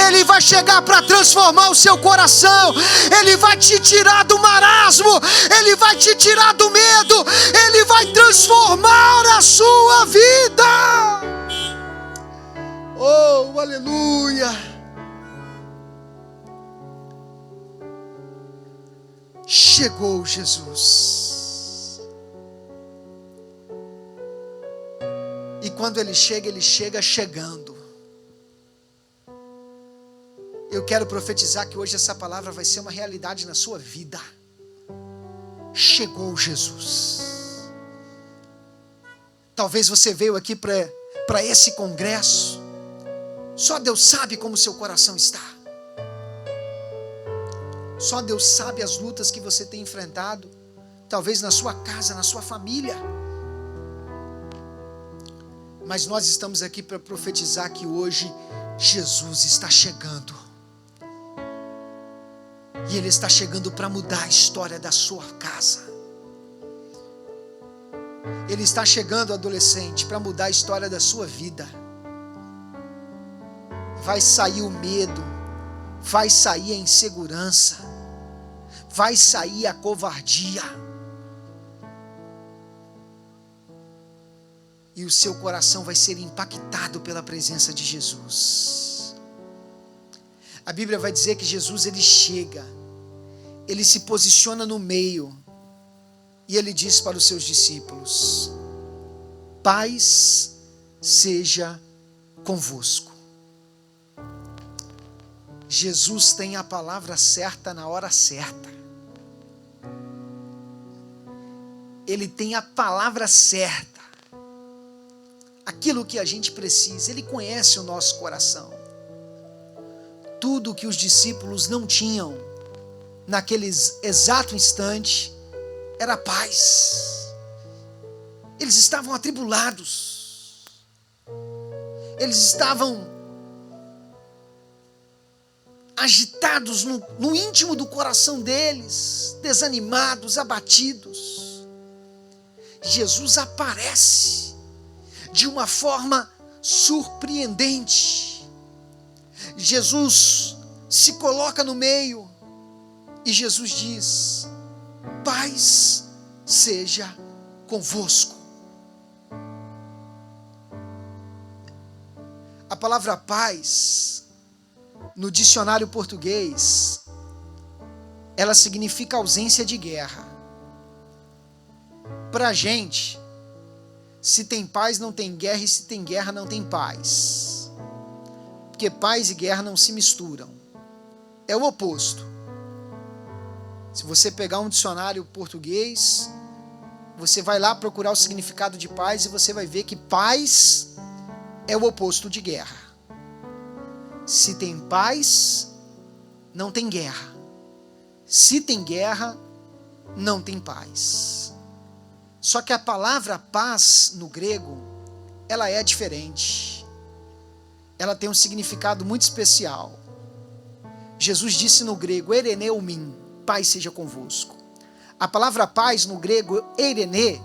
ele vai chegar para transformar o seu coração, ele vai te tirar do marasmo, ele vai te tirar do medo, ele vai transformar a sua vida. Oh, aleluia! Chegou Jesus. E quando ele chega chegando. Eu quero profetizar que hoje essa palavra vai ser uma realidade na sua vida. Chegou Jesus. Talvez você veio aqui para esse congresso. Só Deus sabe como o seu coração está. Só Deus sabe as lutas que você tem enfrentado. Talvez na sua casa, na sua família. Mas nós estamos aqui para profetizar que hoje Jesus está chegando. E Ele está chegando para mudar a história da sua casa. Ele está chegando, adolescente, para mudar a história da sua vida. Vai sair o medo, vai sair a insegurança, vai sair a covardia. E o seu coração vai ser impactado pela presença de Jesus. A Bíblia vai dizer que Jesus, ele chega, ele se posiciona no meio, e ele diz para os seus discípulos: paz seja convosco. Jesus tem a palavra certa na hora certa. Ele tem a palavra certa. Aquilo que a gente precisa, Ele conhece o nosso coração. Tudo que os discípulos não tinham naquele exato instante era paz. Eles estavam atribulados. Eles estavam agitados no íntimo do coração deles, desanimados, abatidos. Jesus aparece de uma forma surpreendente. Jesus se coloca no meio e Jesus diz: paz seja convosco. A palavra paz, no dicionário português, ela significa ausência de guerra. Para a gente, se tem paz não tem guerra, e se tem guerra não tem paz. Porque paz e guerra não se misturam. É o oposto. Se você pegar um dicionário português, você vai lá procurar o significado de paz e você vai ver que paz é o oposto de guerra. Se tem paz, não tem guerra. Se tem guerra, não tem paz. Só que a palavra paz no grego, ela é diferente. Ela tem um significado muito especial. Jesus disse no grego, ereneumim, paz seja convosco. A palavra paz no grego, eirene,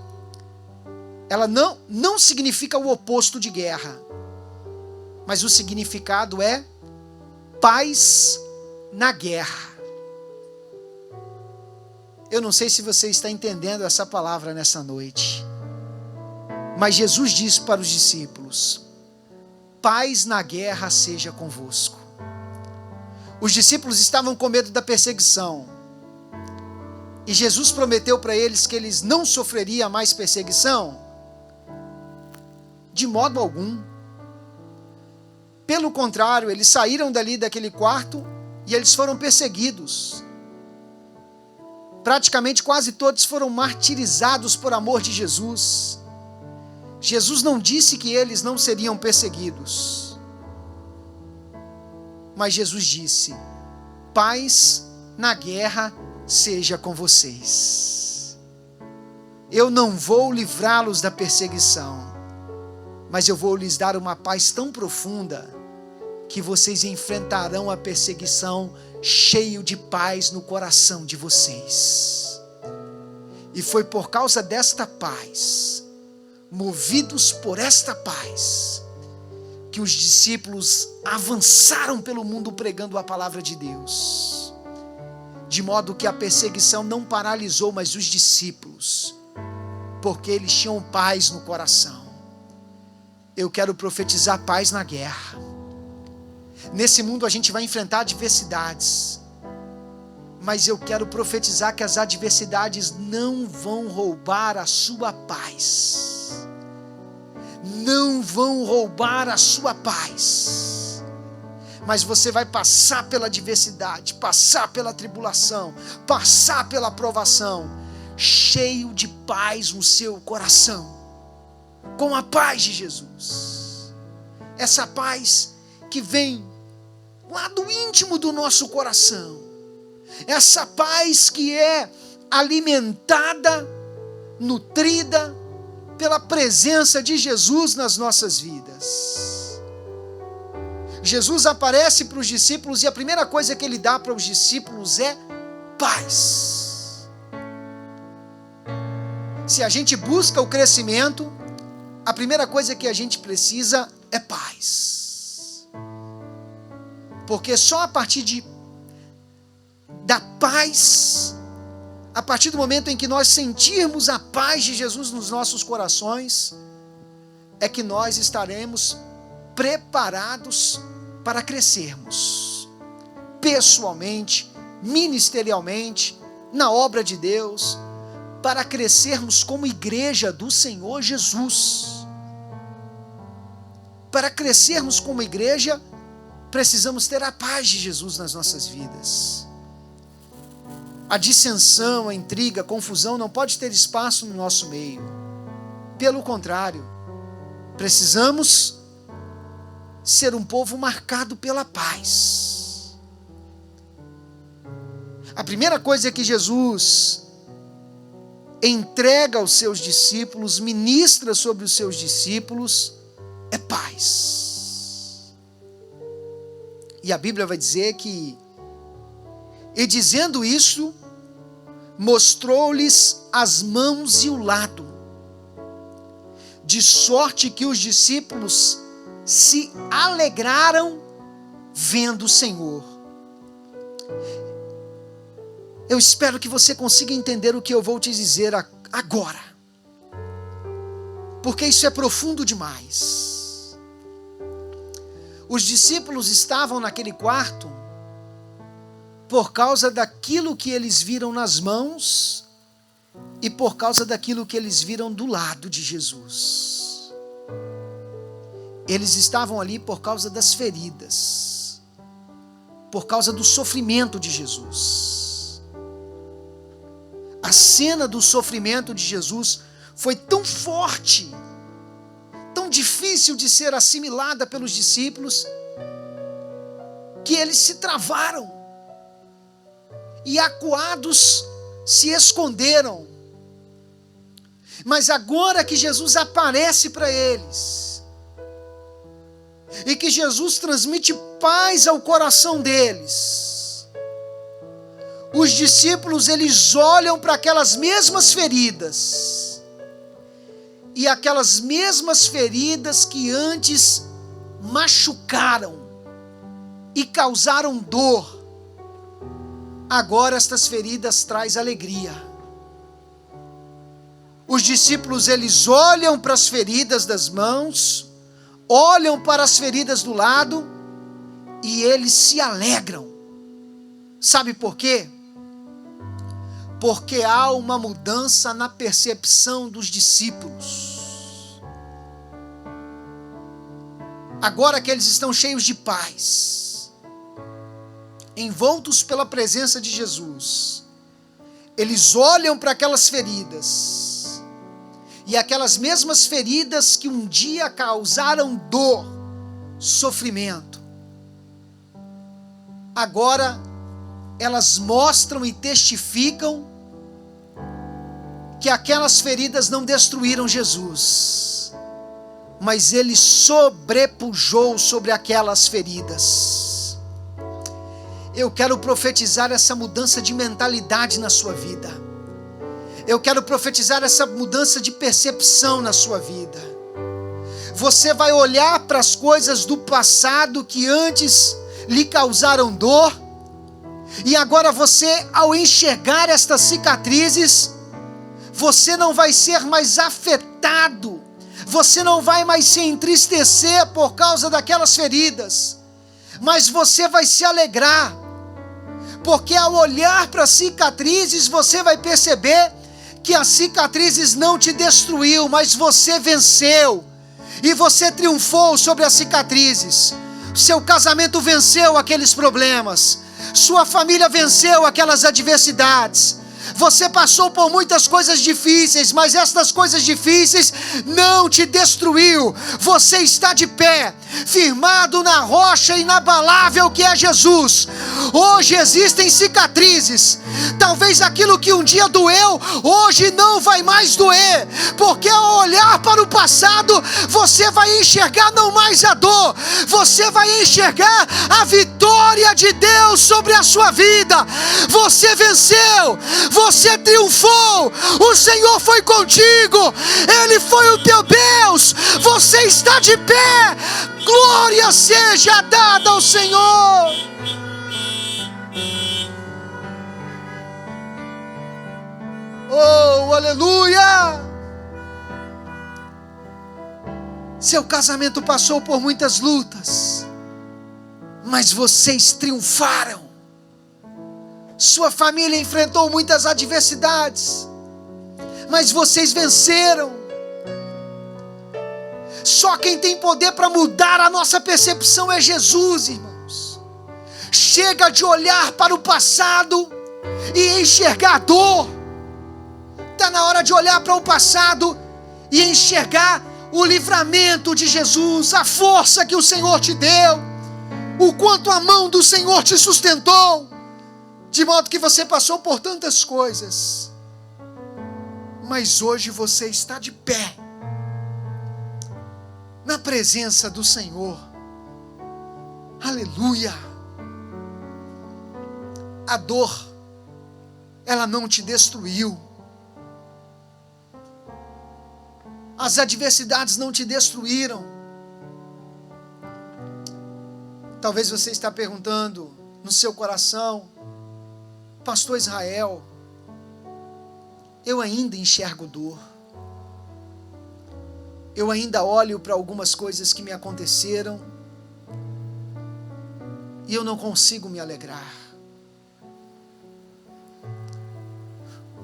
ela não significa o oposto de guerra, mas o significado é paz na guerra. Eu não sei se você está entendendo essa palavra nessa noite, mas Jesus disse para os discípulos, paz na guerra seja convosco. Os discípulos estavam com medo da perseguição, e Jesus prometeu para eles que eles não sofreriam mais perseguição, de modo algum. Pelo contrário, eles saíram dali daquele quarto e eles foram perseguidos. Praticamente quase todos foram martirizados por amor de Jesus. Jesus não disse que eles não seriam perseguidos, mas Jesus disse, paz na guerra seja com vocês. Eu não vou livrá-los da perseguição, mas eu vou lhes dar uma paz tão profunda que vocês enfrentarão a perseguição cheio de paz no coração de vocês. E foi por causa desta paz, movidos por esta paz, que os discípulos avançaram pelo mundo pregando a palavra de Deus. De modo que a perseguição não paralisou mais os discípulos, porque eles tinham paz no coração. Eu quero profetizar paz na guerra. Nesse mundo a gente vai enfrentar adversidades, mas eu quero profetizar que as adversidades não vão roubar a sua paz. Não vão roubar a sua paz. Mas você vai passar pela adversidade, passar pela tribulação, passar pela provação, cheio de paz no seu coração, com a paz de Jesus. Essa paz que vem lá do íntimo do nosso coração, essa paz que é alimentada, nutrida pela presença de Jesus nas nossas vidas. Jesus aparece para os discípulos e a primeira coisa que ele dá para os discípulos é paz. Se a gente busca o crescimento, a primeira coisa que a gente precisa é paz. Porque só a partir da paz, a partir do momento em que nós sentirmos a paz de Jesus nos nossos corações, é que nós estaremos preparados para crescermos pessoalmente, ministerialmente, na obra de Deus, para crescermos como igreja do Senhor Jesus. Para crescermos como igreja, precisamos ter a paz de Jesus nas nossas vidas. A dissensão, a intriga, a confusão não pode ter espaço no nosso meio. Pelo contrário, precisamos ser um povo marcado pela paz. A primeira coisa que Jesus entrega aos seus discípulos, ministra sobre os seus discípulos, é paz. E a Bíblia vai dizer que, e dizendo isso, mostrou-lhes as mãos e o lado, de sorte que os discípulos se alegraram vendo o Senhor. Eu espero que você consiga entender o que eu vou te dizer agora. porque isso é profundo demais. Os discípulos estavam naquele quarto por causa daquilo que eles viram nas mãos e por causa daquilo que eles viram do lado de Jesus. Eles estavam ali por causa das feridas, por causa do sofrimento de Jesus. A cena do sofrimento de Jesus foi tão forte, tão difícil de ser assimilada pelos discípulos, que eles se travaram e, acuados, se esconderam. Mas agora que Jesus aparece para eles, e que Jesus transmite paz ao coração deles, os discípulos, eles olham para aquelas mesmas feridas, e aquelas mesmas feridas que antes machucaram e causaram dor, agora estas feridas trazem alegria. Os discípulos, eles olham para as feridas das mãos, olham para as feridas do lado, e eles se alegram. Sabe por quê? Porque há uma mudança na percepção dos discípulos. Agora que eles estão cheios de paz, envoltos pela presença de Jesus, eles olham para aquelas feridas, e aquelas mesmas feridas que um dia causaram dor, sofrimento, agora elas mostram e testificam que aquelas feridas não destruíram Jesus, mas ele sobrepujou sobre aquelas feridas. Eu quero profetizar essa mudança de mentalidade na sua vida. Eu quero profetizar essa mudança de percepção na sua vida. Você vai olhar para as coisas do passado que antes lhe causaram dor, e agora você, ao enxergar estas cicatrizes, você não vai ser mais afetado, você não vai mais se entristecer por causa daquelas feridas, mas você vai se alegrar, porque ao olhar para as cicatrizes, você vai perceber que as cicatrizes não te destruiu, mas você venceu, e você triunfou sobre as cicatrizes. Seu casamento venceu aqueles problemas, sua família venceu aquelas adversidades. Você passou por muitas coisas difíceis, mas estas coisas difíceis não te destruiu. Você está de pé, firmado na rocha inabalável que é Jesus. Hoje existem cicatrizes. Talvez aquilo que um dia doeu, hoje não vai mais doer, porque ao olhar para o passado, você vai enxergar não mais a dor, você vai enxergar a vitória de Deus sobre a sua vida. Você venceu, você triunfou, o Senhor foi contigo, Ele foi o teu Deus, você está de pé. Glória seja dada ao Senhor. Oh, aleluia! Seu casamento passou por muitas lutas, mas vocês triunfaram. Sua família enfrentou muitas adversidades, mas vocês venceram. Só quem tem poder para mudar a nossa percepção é Jesus, irmãos. Chega de olhar para o passado e enxergar a dor. Está na hora de olhar para o passado e enxergar o livramento de Jesus, a força que o Senhor te deu, o quanto a mão do Senhor te sustentou, de modo que você passou por tantas coisas, mas hoje você está de pé, na presença do Senhor. Aleluia! A dor, ela não te destruiu. As adversidades não te destruíram. Talvez você está perguntando no seu coração: Pastor Israel, eu ainda enxergo dor. eu ainda olho para algumas coisas que me aconteceram e eu não consigo me alegrar.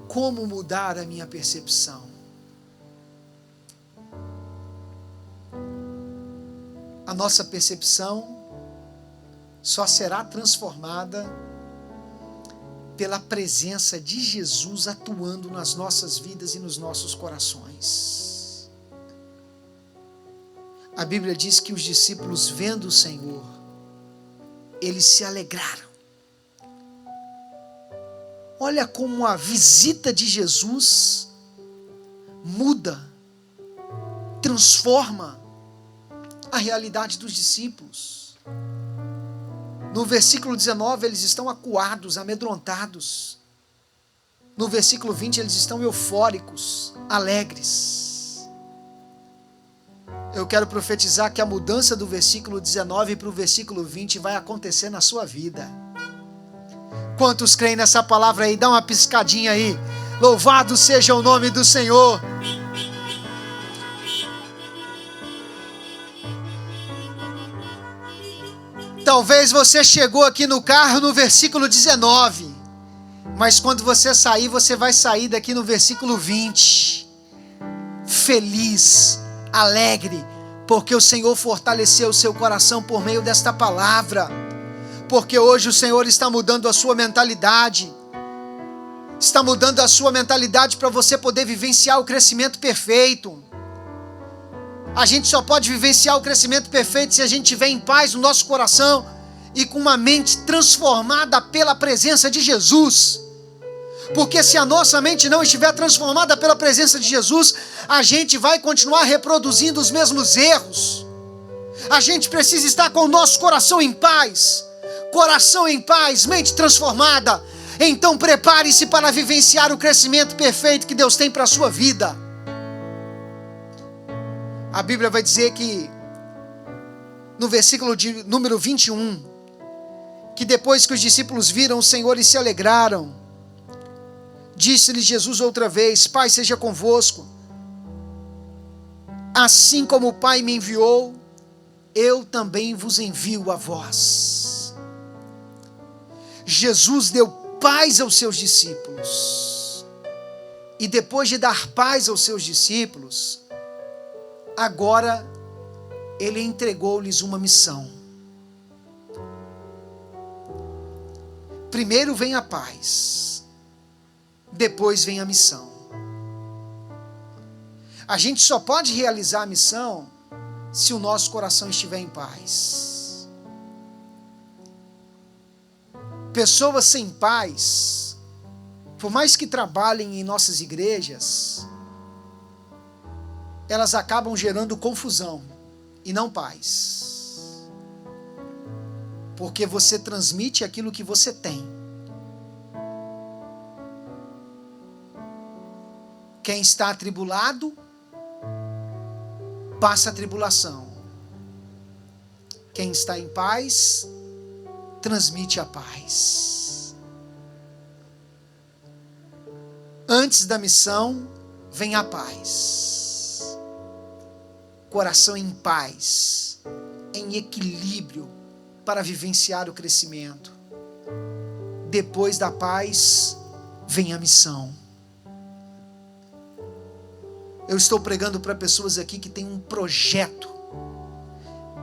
Como mudar a minha percepção? A nossa percepção só será transformada pela presença de Jesus atuando nas nossas vidas e nos nossos corações. A Bíblia diz que os discípulos, vendo o Senhor, eles se alegraram. Olha como a visita de Jesus muda, transforma a realidade dos discípulos. No versículo 19, eles estão acuados, amedrontados. No versículo 20, eles estão eufóricos, alegres. Eu quero profetizar que a mudança do versículo 19 para o versículo 20 vai acontecer na sua vida. Quantos creem nessa palavra aí? Dá uma piscadinha aí. Louvado seja o nome do Senhor. Talvez você chegou aqui no carro no versículo 19, mas quando você sair, você vai sair daqui no versículo 20. Feliz, alegre, porque o Senhor fortaleceu o seu coração por meio desta palavra. Porque hoje o Senhor está mudando a sua mentalidade. Está mudando a sua mentalidade para você poder vivenciar o crescimento perfeito. A gente só pode vivenciar o crescimento perfeito se a gente estiver em paz no nosso coração e com uma mente transformada pela presença de Jesus. Porque se a nossa mente não estiver transformada pela presença de Jesus, a gente vai continuar reproduzindo os mesmos erros. A gente precisa estar com o nosso coração em paz. Coração em paz, mente transformada. Então prepare-se para vivenciar o crescimento perfeito que Deus tem para a sua vida. A Bíblia vai dizer que, no versículo de número 21, que depois que os discípulos viram o Senhor e se alegraram, disse-lhes Jesus outra vez: Pai seja convosco. Assim como o Pai me enviou, eu também vos envio a vós. Jesus deu paz aos seus discípulos. E depois de dar paz aos seus discípulos, agora ele entregou-lhes uma missão. Primeiro vem a paz, depois vem a missão. A gente só pode realizar a missão se o nosso coração estiver em paz. Pessoas sem paz, por mais que trabalhem em nossas igrejas, elas acabam gerando confusão e não paz. Porque você transmite aquilo que você tem. Quem está atribulado, passa a tribulação. Quem está em paz, transmite a paz. Antes da missão, vem a paz. Coração em paz, em equilíbrio, para vivenciar o crescimento. Depois da paz, vem a missão. Eu estou pregando para pessoas aqui que têm um projeto.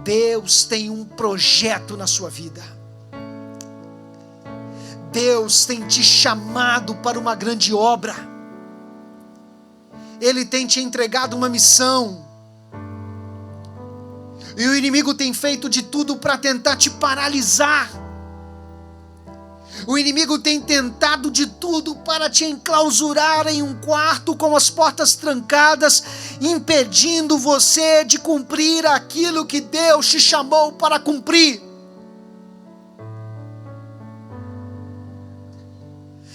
Deus tem um projeto na sua vida. Deus tem te chamado para uma grande obra. Ele tem te entregado uma missão. E o inimigo tem feito de tudo para tentar te paralisar. O inimigo tem tentado de tudo para te enclausurar em um quarto com as portas trancadas, impedindo você de cumprir aquilo que Deus te chamou para cumprir.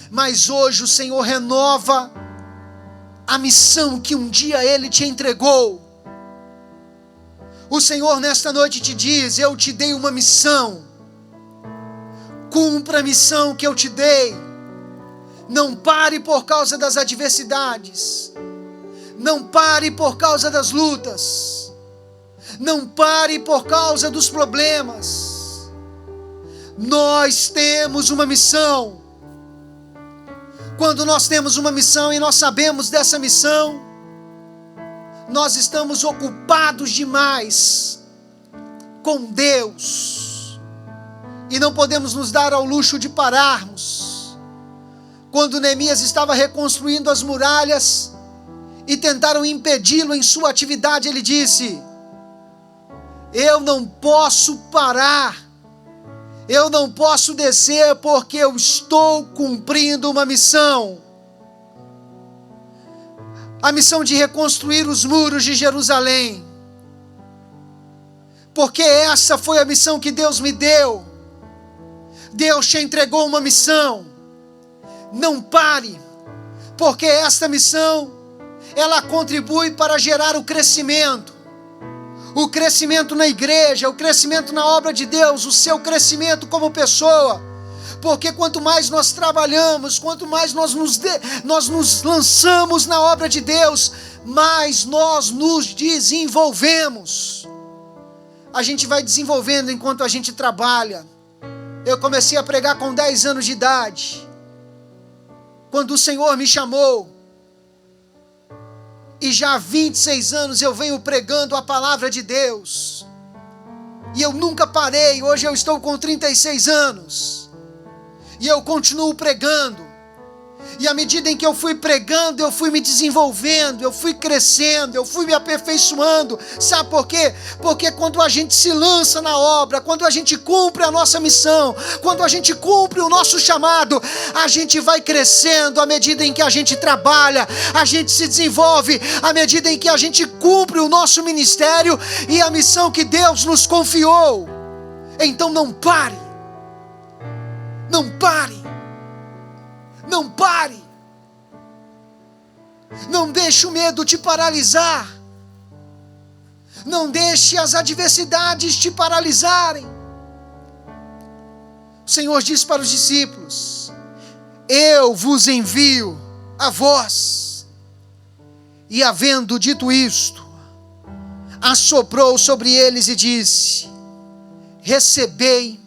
Mas hoje o Senhor renova a missão que um dia Ele te entregou. O Senhor nesta noite te diz: eu te dei uma missão. Cumpra a missão que eu te dei. Não pare por causa das adversidades. Não pare por causa das lutas. Não pare por causa dos problemas. Nós temos uma missão. Quando nós temos uma missão e nós sabemos dessa missão, nós estamos ocupados demais com Deus. E não podemos nos dar ao luxo de pararmos. Quando Neemias estava reconstruindo as muralhas e tentaram impedi-lo em sua atividade, ele disse: eu não posso parar, eu não posso descer, porque eu estou cumprindo uma missão. A missão de reconstruir os muros de Jerusalém. Porque essa foi a missão que Deus me deu. Deus te entregou uma missão. Não pare, porque esta missão, ela contribui para gerar o crescimento na igreja, o crescimento na obra de Deus, o seu crescimento como pessoa. Porque quanto mais nós trabalhamos, quanto mais nós nos lançamos na obra de Deus, mais nós nos desenvolvemos. A gente vai desenvolvendo enquanto a gente trabalha. Eu comecei a pregar com 10 anos de idade, quando o Senhor me chamou. E já há 26 anos eu venho pregando a palavra de Deus. E eu nunca parei. Hoje eu estou com 36 anos. E eu continuo pregando. E à medida em que eu fui pregando, eu fui me desenvolvendo, eu fui crescendo, eu fui me aperfeiçoando. Sabe por quê? Porque quando a gente se lança na obra, quando a gente cumpre a nossa missão, quando a gente cumpre o nosso chamado, a gente vai crescendo à medida em que a gente trabalha, a gente se desenvolve, à medida em que a gente cumpre o nosso ministério e a missão que Deus nos confiou. Então não pare. Não pare. Não pare. Não deixe o medo te paralisar. Não deixe as adversidades te paralisarem. O Senhor disse para os discípulos: eu vos envio a vós. E havendo dito isto, assoprou sobre eles e disse: recebei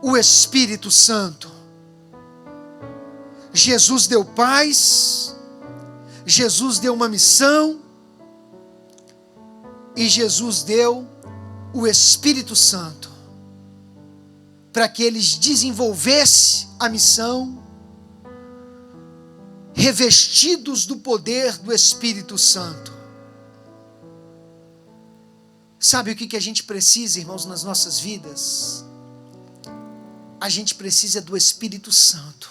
o Espírito Santo. Jesus deu paz, Jesus deu uma missão, e Jesus deu o Espírito Santo, para que eles desenvolvessem a missão, revestidos do poder do Espírito Santo. Sabe o que a gente precisa, irmãos, nas nossas vidas? A gente precisa do Espírito Santo.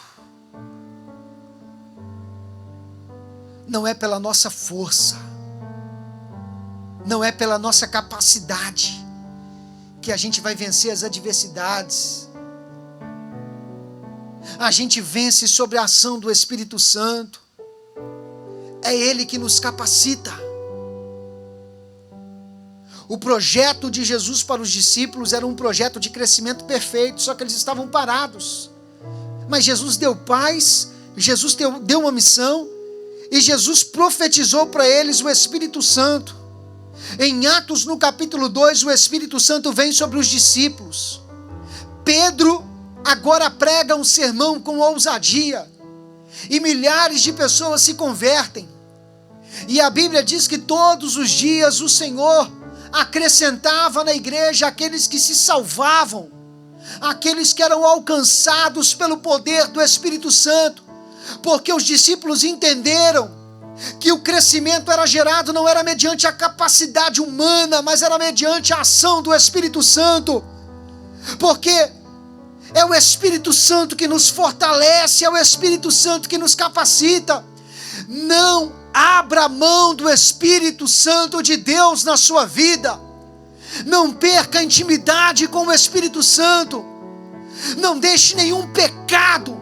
Não é pela nossa força, não é pela nossa capacidade que a gente vai vencer as adversidades. A gente vence sobre a ação do Espírito Santo. É Ele que nos capacita. O projeto de Jesus para os discípulos era um projeto de crescimento perfeito, só que eles estavam parados. Mas Jesus deu paz, Jesus deu uma missão, e Jesus profetizou para eles o Espírito Santo. Em Atos, no capítulo 2, o Espírito Santo vem sobre os discípulos. Pedro agora prega um sermão com ousadia. E milhares de pessoas se convertem. E a Bíblia diz que todos os dias o Senhor acrescentava na igreja aqueles que se salvavam, aqueles que eram alcançados pelo poder do Espírito Santo. Porque os discípulos entenderam que o crescimento era gerado, não era mediante a capacidade humana, mas era mediante a ação do Espírito Santo. Porque é o Espírito Santo que nos fortalece, é o Espírito Santo que nos capacita. Não abra mão do Espírito Santo de Deus na sua vida. Não perca a intimidade com o Espírito Santo. Não deixe nenhum pecado,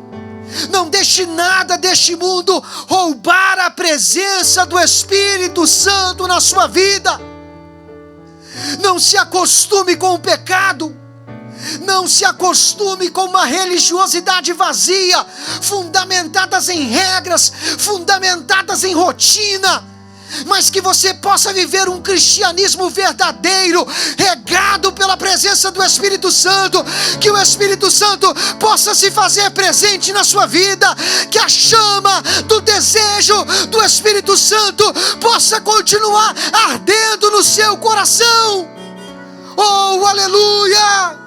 não deixe nada deste mundo roubar a presença do Espírito Santo na sua vida. Não se acostume com o pecado. Não se acostume com uma religiosidade vazia, fundamentadas em regras, fundamentadas em rotina. mas que você possa viver um cristianismo verdadeiro, regado pela presença do Espírito Santo, que o Espírito Santo possa se fazer presente na sua vida, que a chama do desejo do Espírito Santo possa continuar ardendo no seu coração. Oh, aleluia!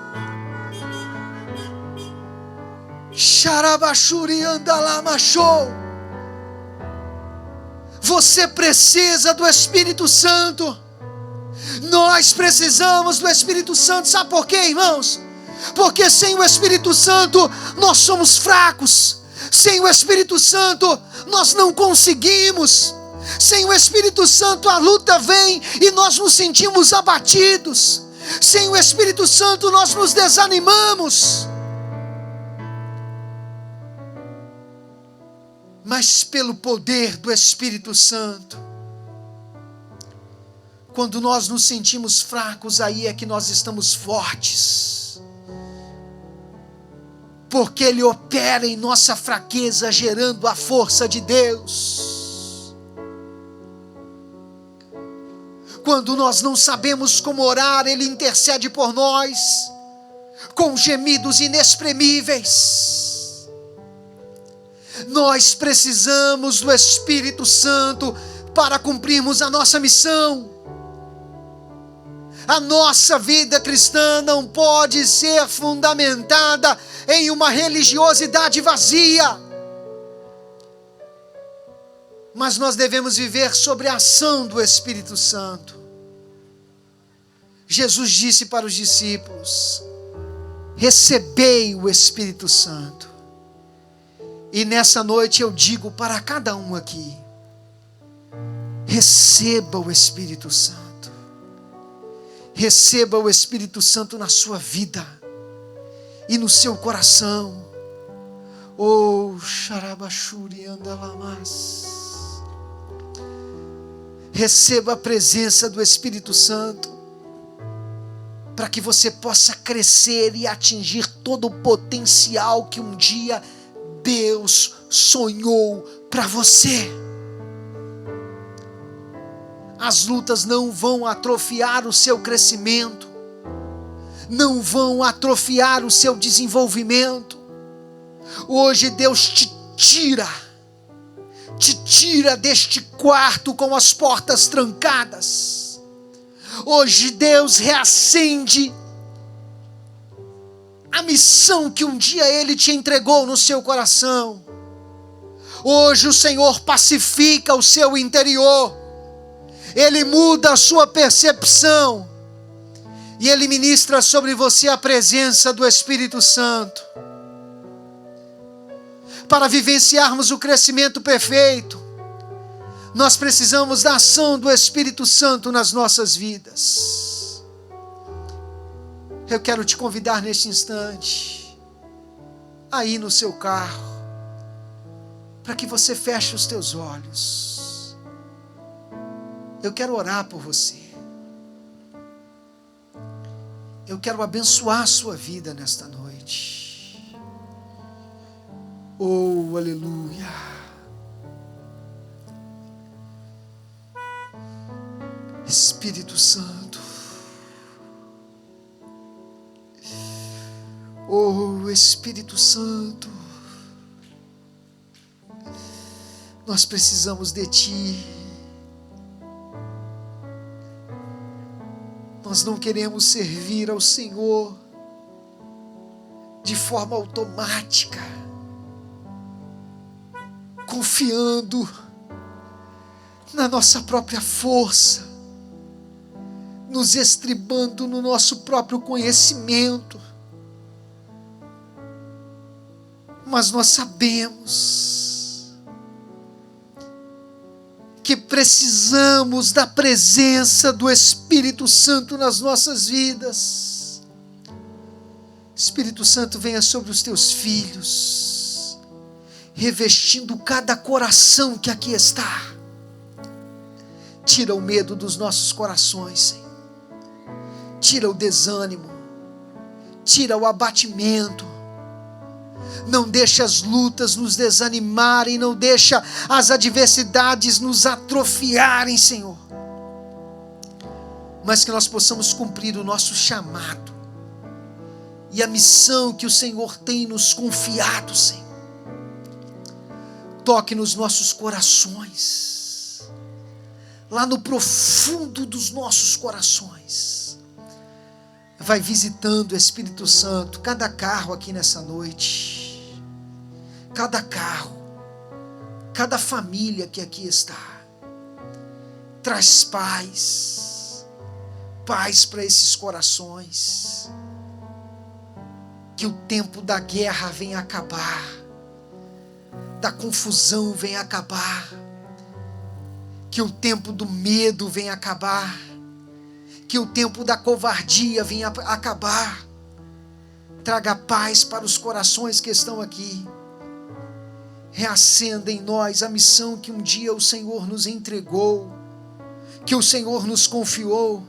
Xarabachuri andalamachou. Você precisa do Espírito Santo. Nós precisamos do Espírito Santo. Sabe por quê, irmãos? Porque sem o Espírito Santo nós somos fracos. Sem o Espírito Santo nós não conseguimos. Sem o Espírito Santo a luta vem e nós nos sentimos abatidos. Sem o Espírito Santo nós nos desanimamos. Mas pelo poder do Espírito Santo, quando nós nos sentimos fracos, aí é que nós estamos fortes. Porque Ele opera em nossa fraqueza, gerando a força de Deus. Quando nós não sabemos como orar, Ele intercede por nós, com gemidos inexprimíveis. Nós precisamos do Espírito Santo para cumprirmos a nossa missão. A nossa vida cristã não pode ser fundamentada em uma religiosidade vazia, mas nós devemos viver sobre a ação do Espírito Santo. Jesus disse para os discípulos: recebei o Espírito Santo. E nessa noite eu digo para cada um aqui: receba o Espírito Santo. Receba o Espírito Santo na sua vida e no seu coração. Oh, xarabachuri andalamas. Receba a presença do Espírito Santo, para que você possa crescer e atingir todo o potencial que um dia Deus sonhou para você. As lutas não vão atrofiar o seu crescimento, não vão atrofiar o seu desenvolvimento. Hoje Deus te tira deste quarto com as portas trancadas. Hoje Deus reacende a missão que um dia Ele te entregou no seu coração. Hoje o Senhor pacifica o seu interior. Ele muda a sua percepção. E Ele ministra sobre você a presença do Espírito Santo. Para vivenciarmos o crescimento perfeito, nós precisamos da ação do Espírito Santo nas nossas vidas. Eu quero te convidar neste instante, aí no seu carro, para que você feche os teus olhos. Eu quero orar por você. Eu quero abençoar a sua vida nesta noite. Oh, aleluia. Espírito Santo. Oh, Espírito Santo, nós precisamos de Ti. Nós não queremos servir ao Senhor de forma automática, confiando na nossa própria força, nos estribando no nosso próprio conhecimento. Mas nós sabemos que precisamos da presença do Espírito Santo nas nossas vidas. Espírito Santo, venha sobre os teus filhos, revestindo cada coração que aqui está. Tira o medo dos nossos corações, Senhor. Tira o desânimo, tira o abatimento. Não deixa as lutas nos desanimarem, não deixa as adversidades nos atrofiarem, Senhor. Mas que nós possamos cumprir o nosso chamado e a missão que o Senhor tem nos confiado, Senhor. Toque nos nossos corações, lá no profundo dos nossos corações. Vai visitando, Espírito Santo, cada carro aqui nessa noite, cada carro, cada família que aqui está. Traz paz para esses corações. Que o tempo da guerra venha acabar, da confusão venha acabar, que o tempo do medo venha acabar, que o tempo da covardia venha acabar. Traga paz para os corações que estão aqui. Reacenda em nós a missão que um dia o Senhor nos entregou, que o Senhor nos confiou,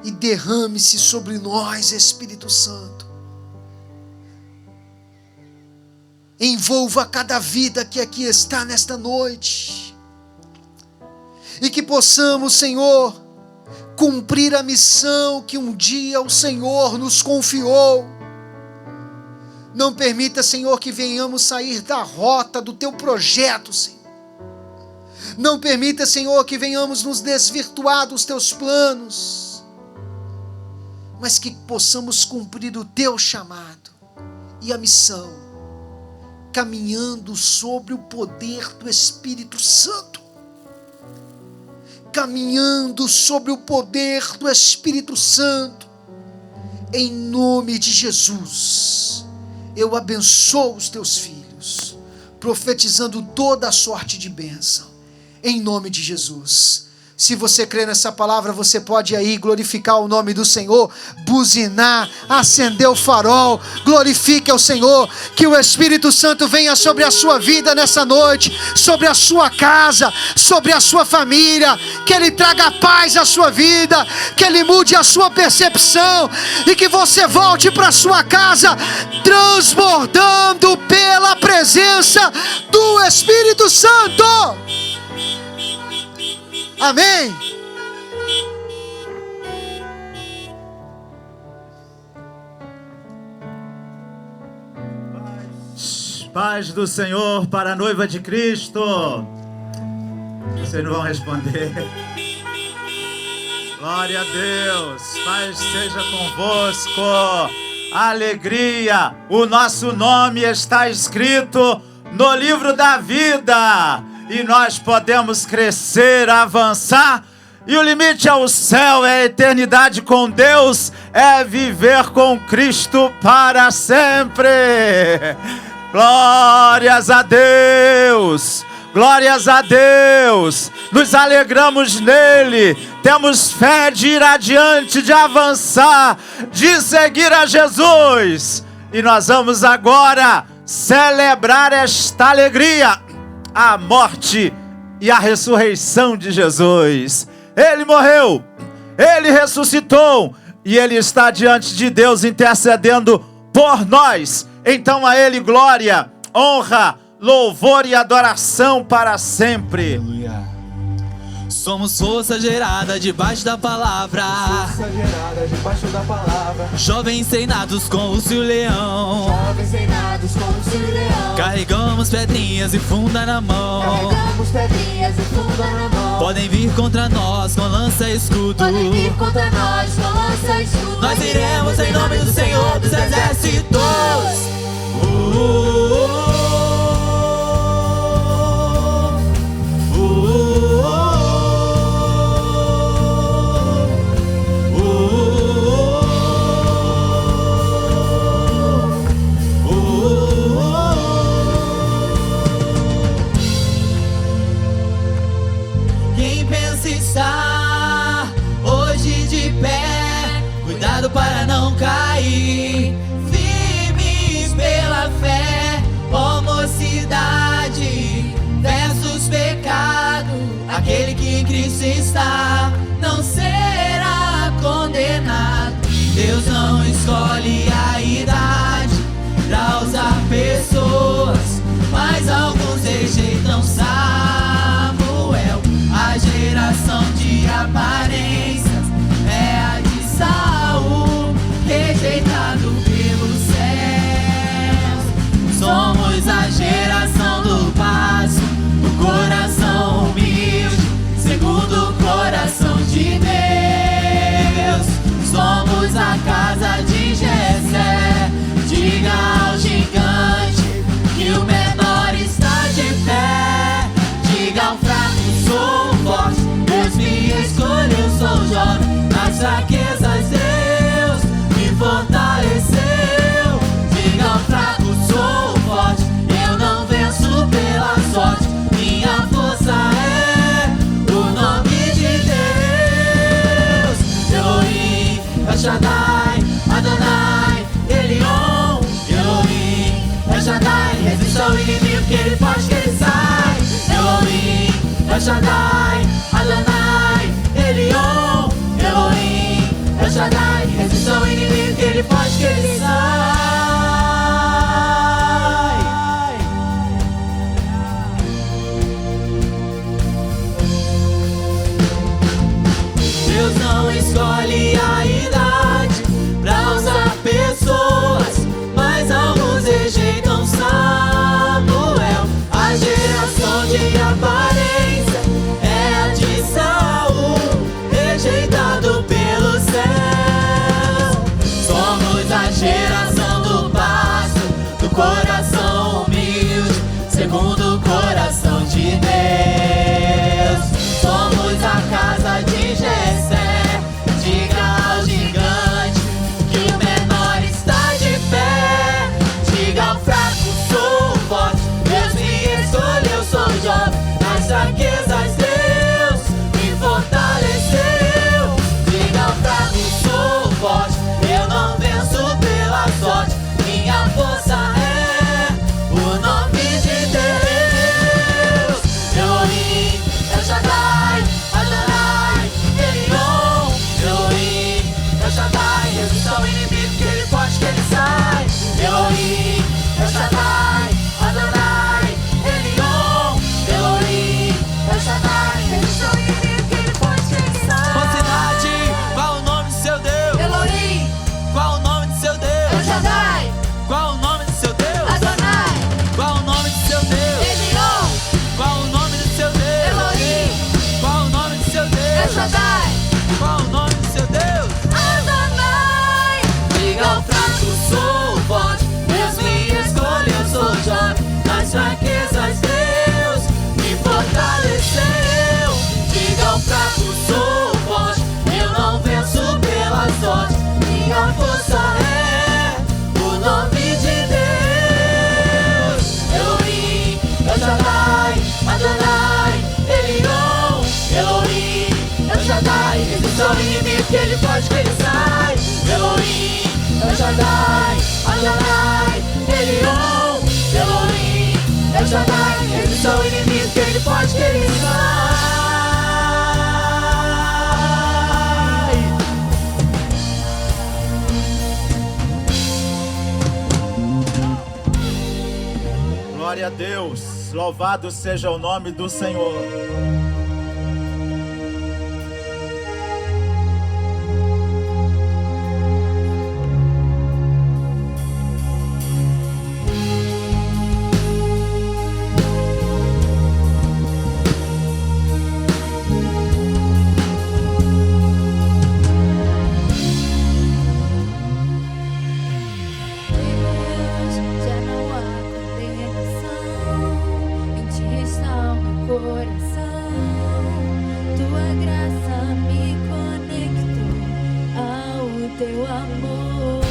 e derrame-se sobre nós, Espírito Santo. Envolva cada vida que aqui está nesta noite. E que possamos, Senhor, cumprir a missão que um dia o Senhor nos confiou. Não permita, Senhor, que venhamos sair da rota do Teu projeto, Senhor. Não permita, Senhor, que venhamos nos desvirtuar dos Teus planos. Mas que possamos cumprir o Teu chamado e a missão, caminhando sobre o poder do Espírito Santo. Caminhando sobre o poder do Espírito Santo. Em nome de Jesus, eu abençoo os teus filhos, profetizando toda a sorte de bênção. Em nome de Jesus. Se você crê nessa palavra, você pode aí glorificar o nome do Senhor, buzinar, acender o farol, glorifique ao Senhor, que o Espírito Santo venha sobre a sua vida nessa noite, sobre a sua casa, sobre a sua família, que Ele traga paz à sua vida, que Ele mude a sua percepção, e que você volte para a sua casa, transbordando pela presença do Espírito Santo. Amém. Paz do Senhor para a noiva de Cristo. Vocês não vão responder. Glória a Deus. Paz seja convosco. Alegria. O nosso nome está escrito no livro da vida. E nós podemos crescer, avançar. E o limite é o céu, é a eternidade com Deus, é viver com Cristo para sempre. Glórias a Deus, glórias a Deus. Nos alegramos nele, temos fé de ir adiante, de avançar, de seguir a Jesus. E nós vamos agora celebrar esta alegria, a morte e a ressurreição de Jesus. Ele morreu, Ele ressuscitou e Ele está diante de Deus intercedendo por nós. Então a Ele glória, honra, louvor e adoração para sempre. Aleluia. Somos força gerada debaixo da palavra. Força gerada debaixo da palavra. Jovens treinados com o seu leão. Jovens treinados com o seu leão. Carregamos pedrinhas e funda na mão. Carregamos pedrinhas e funda na mão. Podem vir contra nós com lança e escudo. Podem vir contra nós com lança e escudo. Nós iremos em nome do Senhor dos Exércitos. Quem pensa estar hoje de pé, cuidado para não cair. Firmes pela fé, ó mocidade, versus pecado. Aquele que em Cristo está não será condenado. Deus não escolhe a idade, grau, Resista ao inimigo que ele faz que ele sai. Elohim, El Shaddai, Adonai, Elion. Elohim, El Shaddai. Resista ao inimigo que ele faz que ele sai. Deus não escolhe a idade pra usar pessoas, mas alguns rejeitam Samuel. A geração de aparência é a de Saul, rejeitado pelo céu. Somos a geração do pasto, do coração humilde, segundo o coração de Deus. Somos a casa de Jessé, diga ao gigante que o menor está de pé. Diga ao fraco, sou forte, Deus me escolheu, sou jovem. Nas fraquezas Deus me fortaleceu. Diga ao fraco, sou forte, eu não venço pela sorte. Minha força é o nome de Deus. Elohim, El Shaddai, Adonai, Elion. Elohim, El Shaddai. Resista ao inimigo que ele pode que ele sai. Elohim, El Shaddai, Adonai, Elion. Elohim, El Shaddai. Resista ao inimigo que ele pode que ele sai. Mocidade, qual o nome do seu Deus? Elohim, Qual o nome do seu Deus? El Shaddai, Qual o nome do seu Deus? Adonai, Qual o nome do seu Deus? Elion. Qual o nome do seu Deus? Elohim, Qual o nome do seu El Deus? Shaddai, Qual o nome do seu Deus? Adonai. Diga ao fraco, sou forte, Deus me escolheu, sou jovem. Nas fraquezas Deus me fortaleceu. Diga ao fraco, sou forte, eu não venço pela sorte. Minha força é o nome de Deus. Elohim, El Shaddai, Adonai, Elion. Elohim, El Shaddai. Resista ao inimigo que ele pode que ele sai. Elohim, El Shaddai, Adonai, Elion. Elohim, El Shaddai. Resista ao inimigo que ele pode que ele sai. Glória a Deus, louvado seja o nome do Senhor. Deus, já não há condenação, em ti está o meu coração. Tua graça me conectou ao teu amor.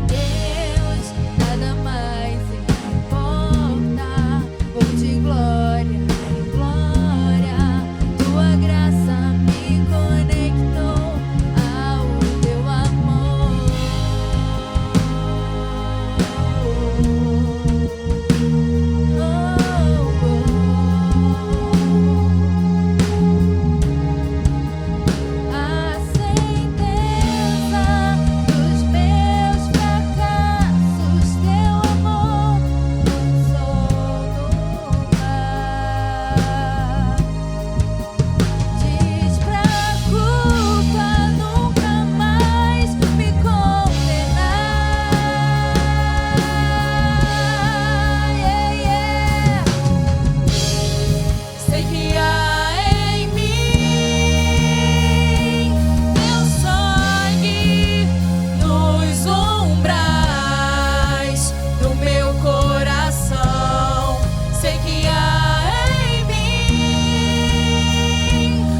Deus, nada mais importa. Vou de glória em glória. Tua graça me conectou ao teu amor. A sentença dos meus fracassos, teu amor lançou no mar. Diz pra culpa nunca mais me condenar. Sei que há em mim teu sangue nos umbrais do meu coração. Sei que há em mim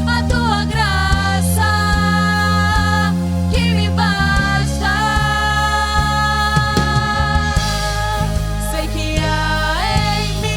a tua graça que me basta. Sei que há em mim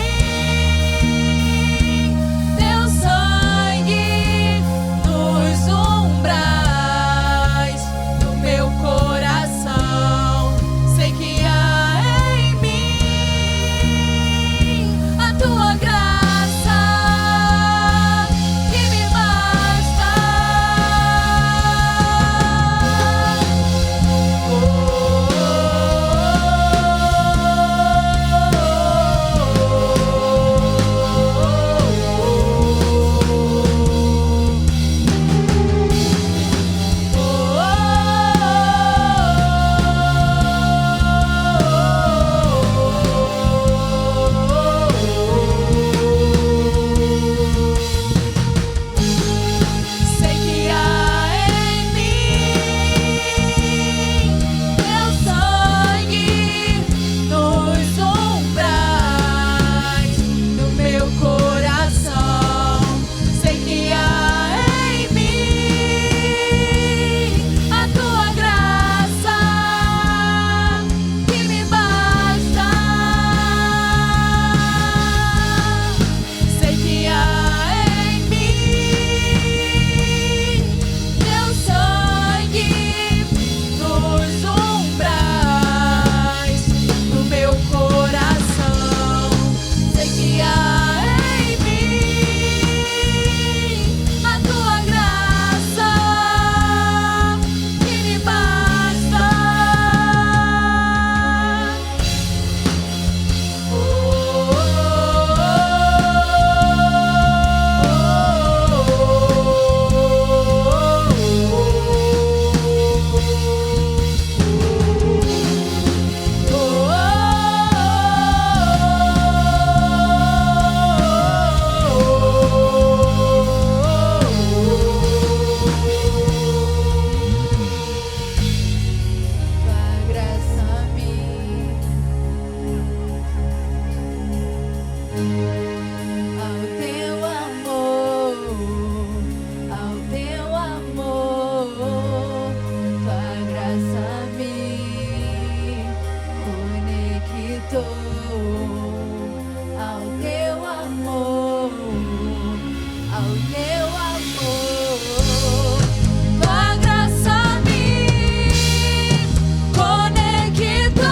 ao teu amor, ao teu amor, tua graça me conectou ao teu amor, ao teu amor, tua graça me conectou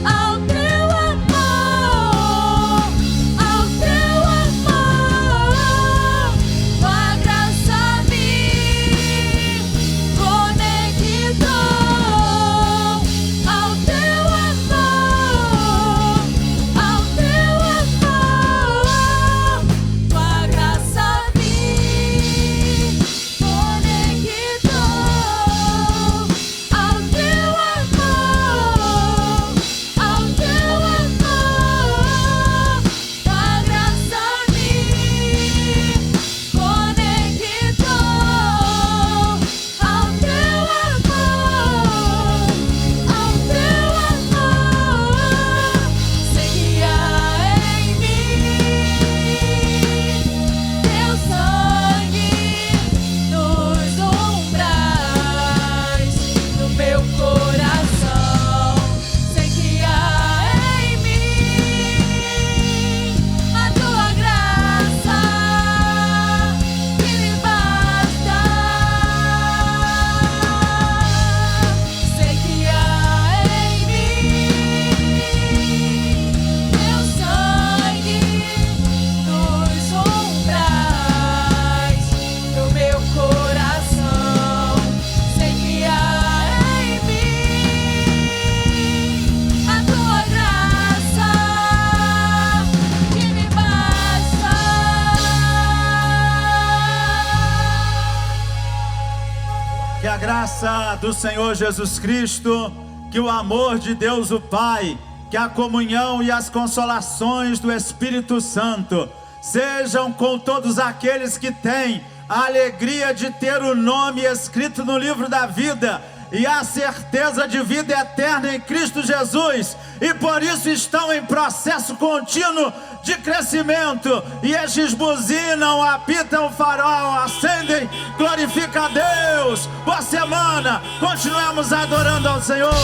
ao teu amor, ao teu amor, tua graça me conectou ao teu amor, ao teu amor, tua graça me conectou ao teu amor, ao teu amor, tua graça me conectou ao teu amor, ao teu amor, sei que há em mim teu sangue nos umbrais do meu coração, sei que há em mim a tua graça que me basta, sei que há em mim teu sangue nos umbrais do meu coração, sei que há em mim a tua graça que me basta. Que a graça do Senhor Jesus Cristo, que o amor de Deus o Pai, que a comunhão e as consolações do Espírito Santo sejam com todos aqueles que têm a alegria de ter o nome escrito no livro da vida e a certeza de vida eterna em Cristo Jesus, e por isso estão em processo contínuo de crescimento, e estes buzinam, apitam o farol, acendem, glorifica a Deus. Boa semana, continuemos adorando ao Senhor.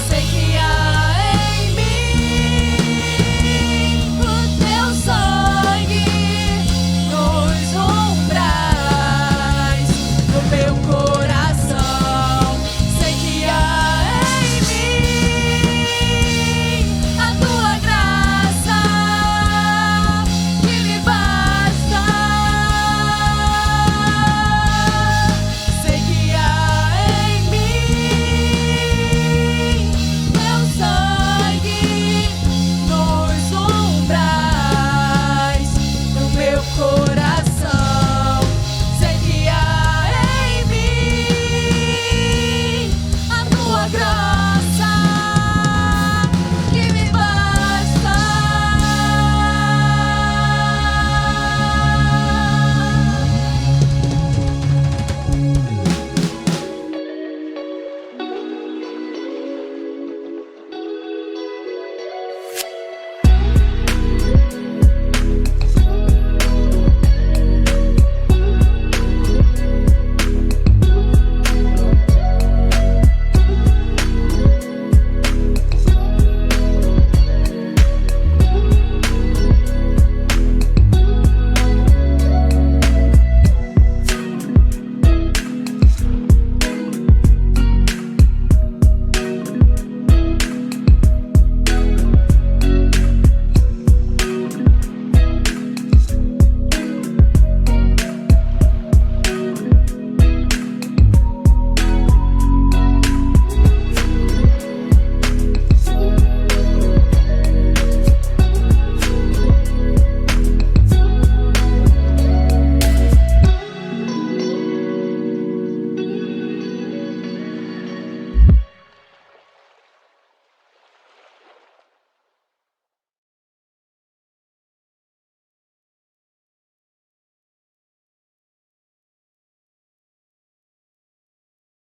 Sei que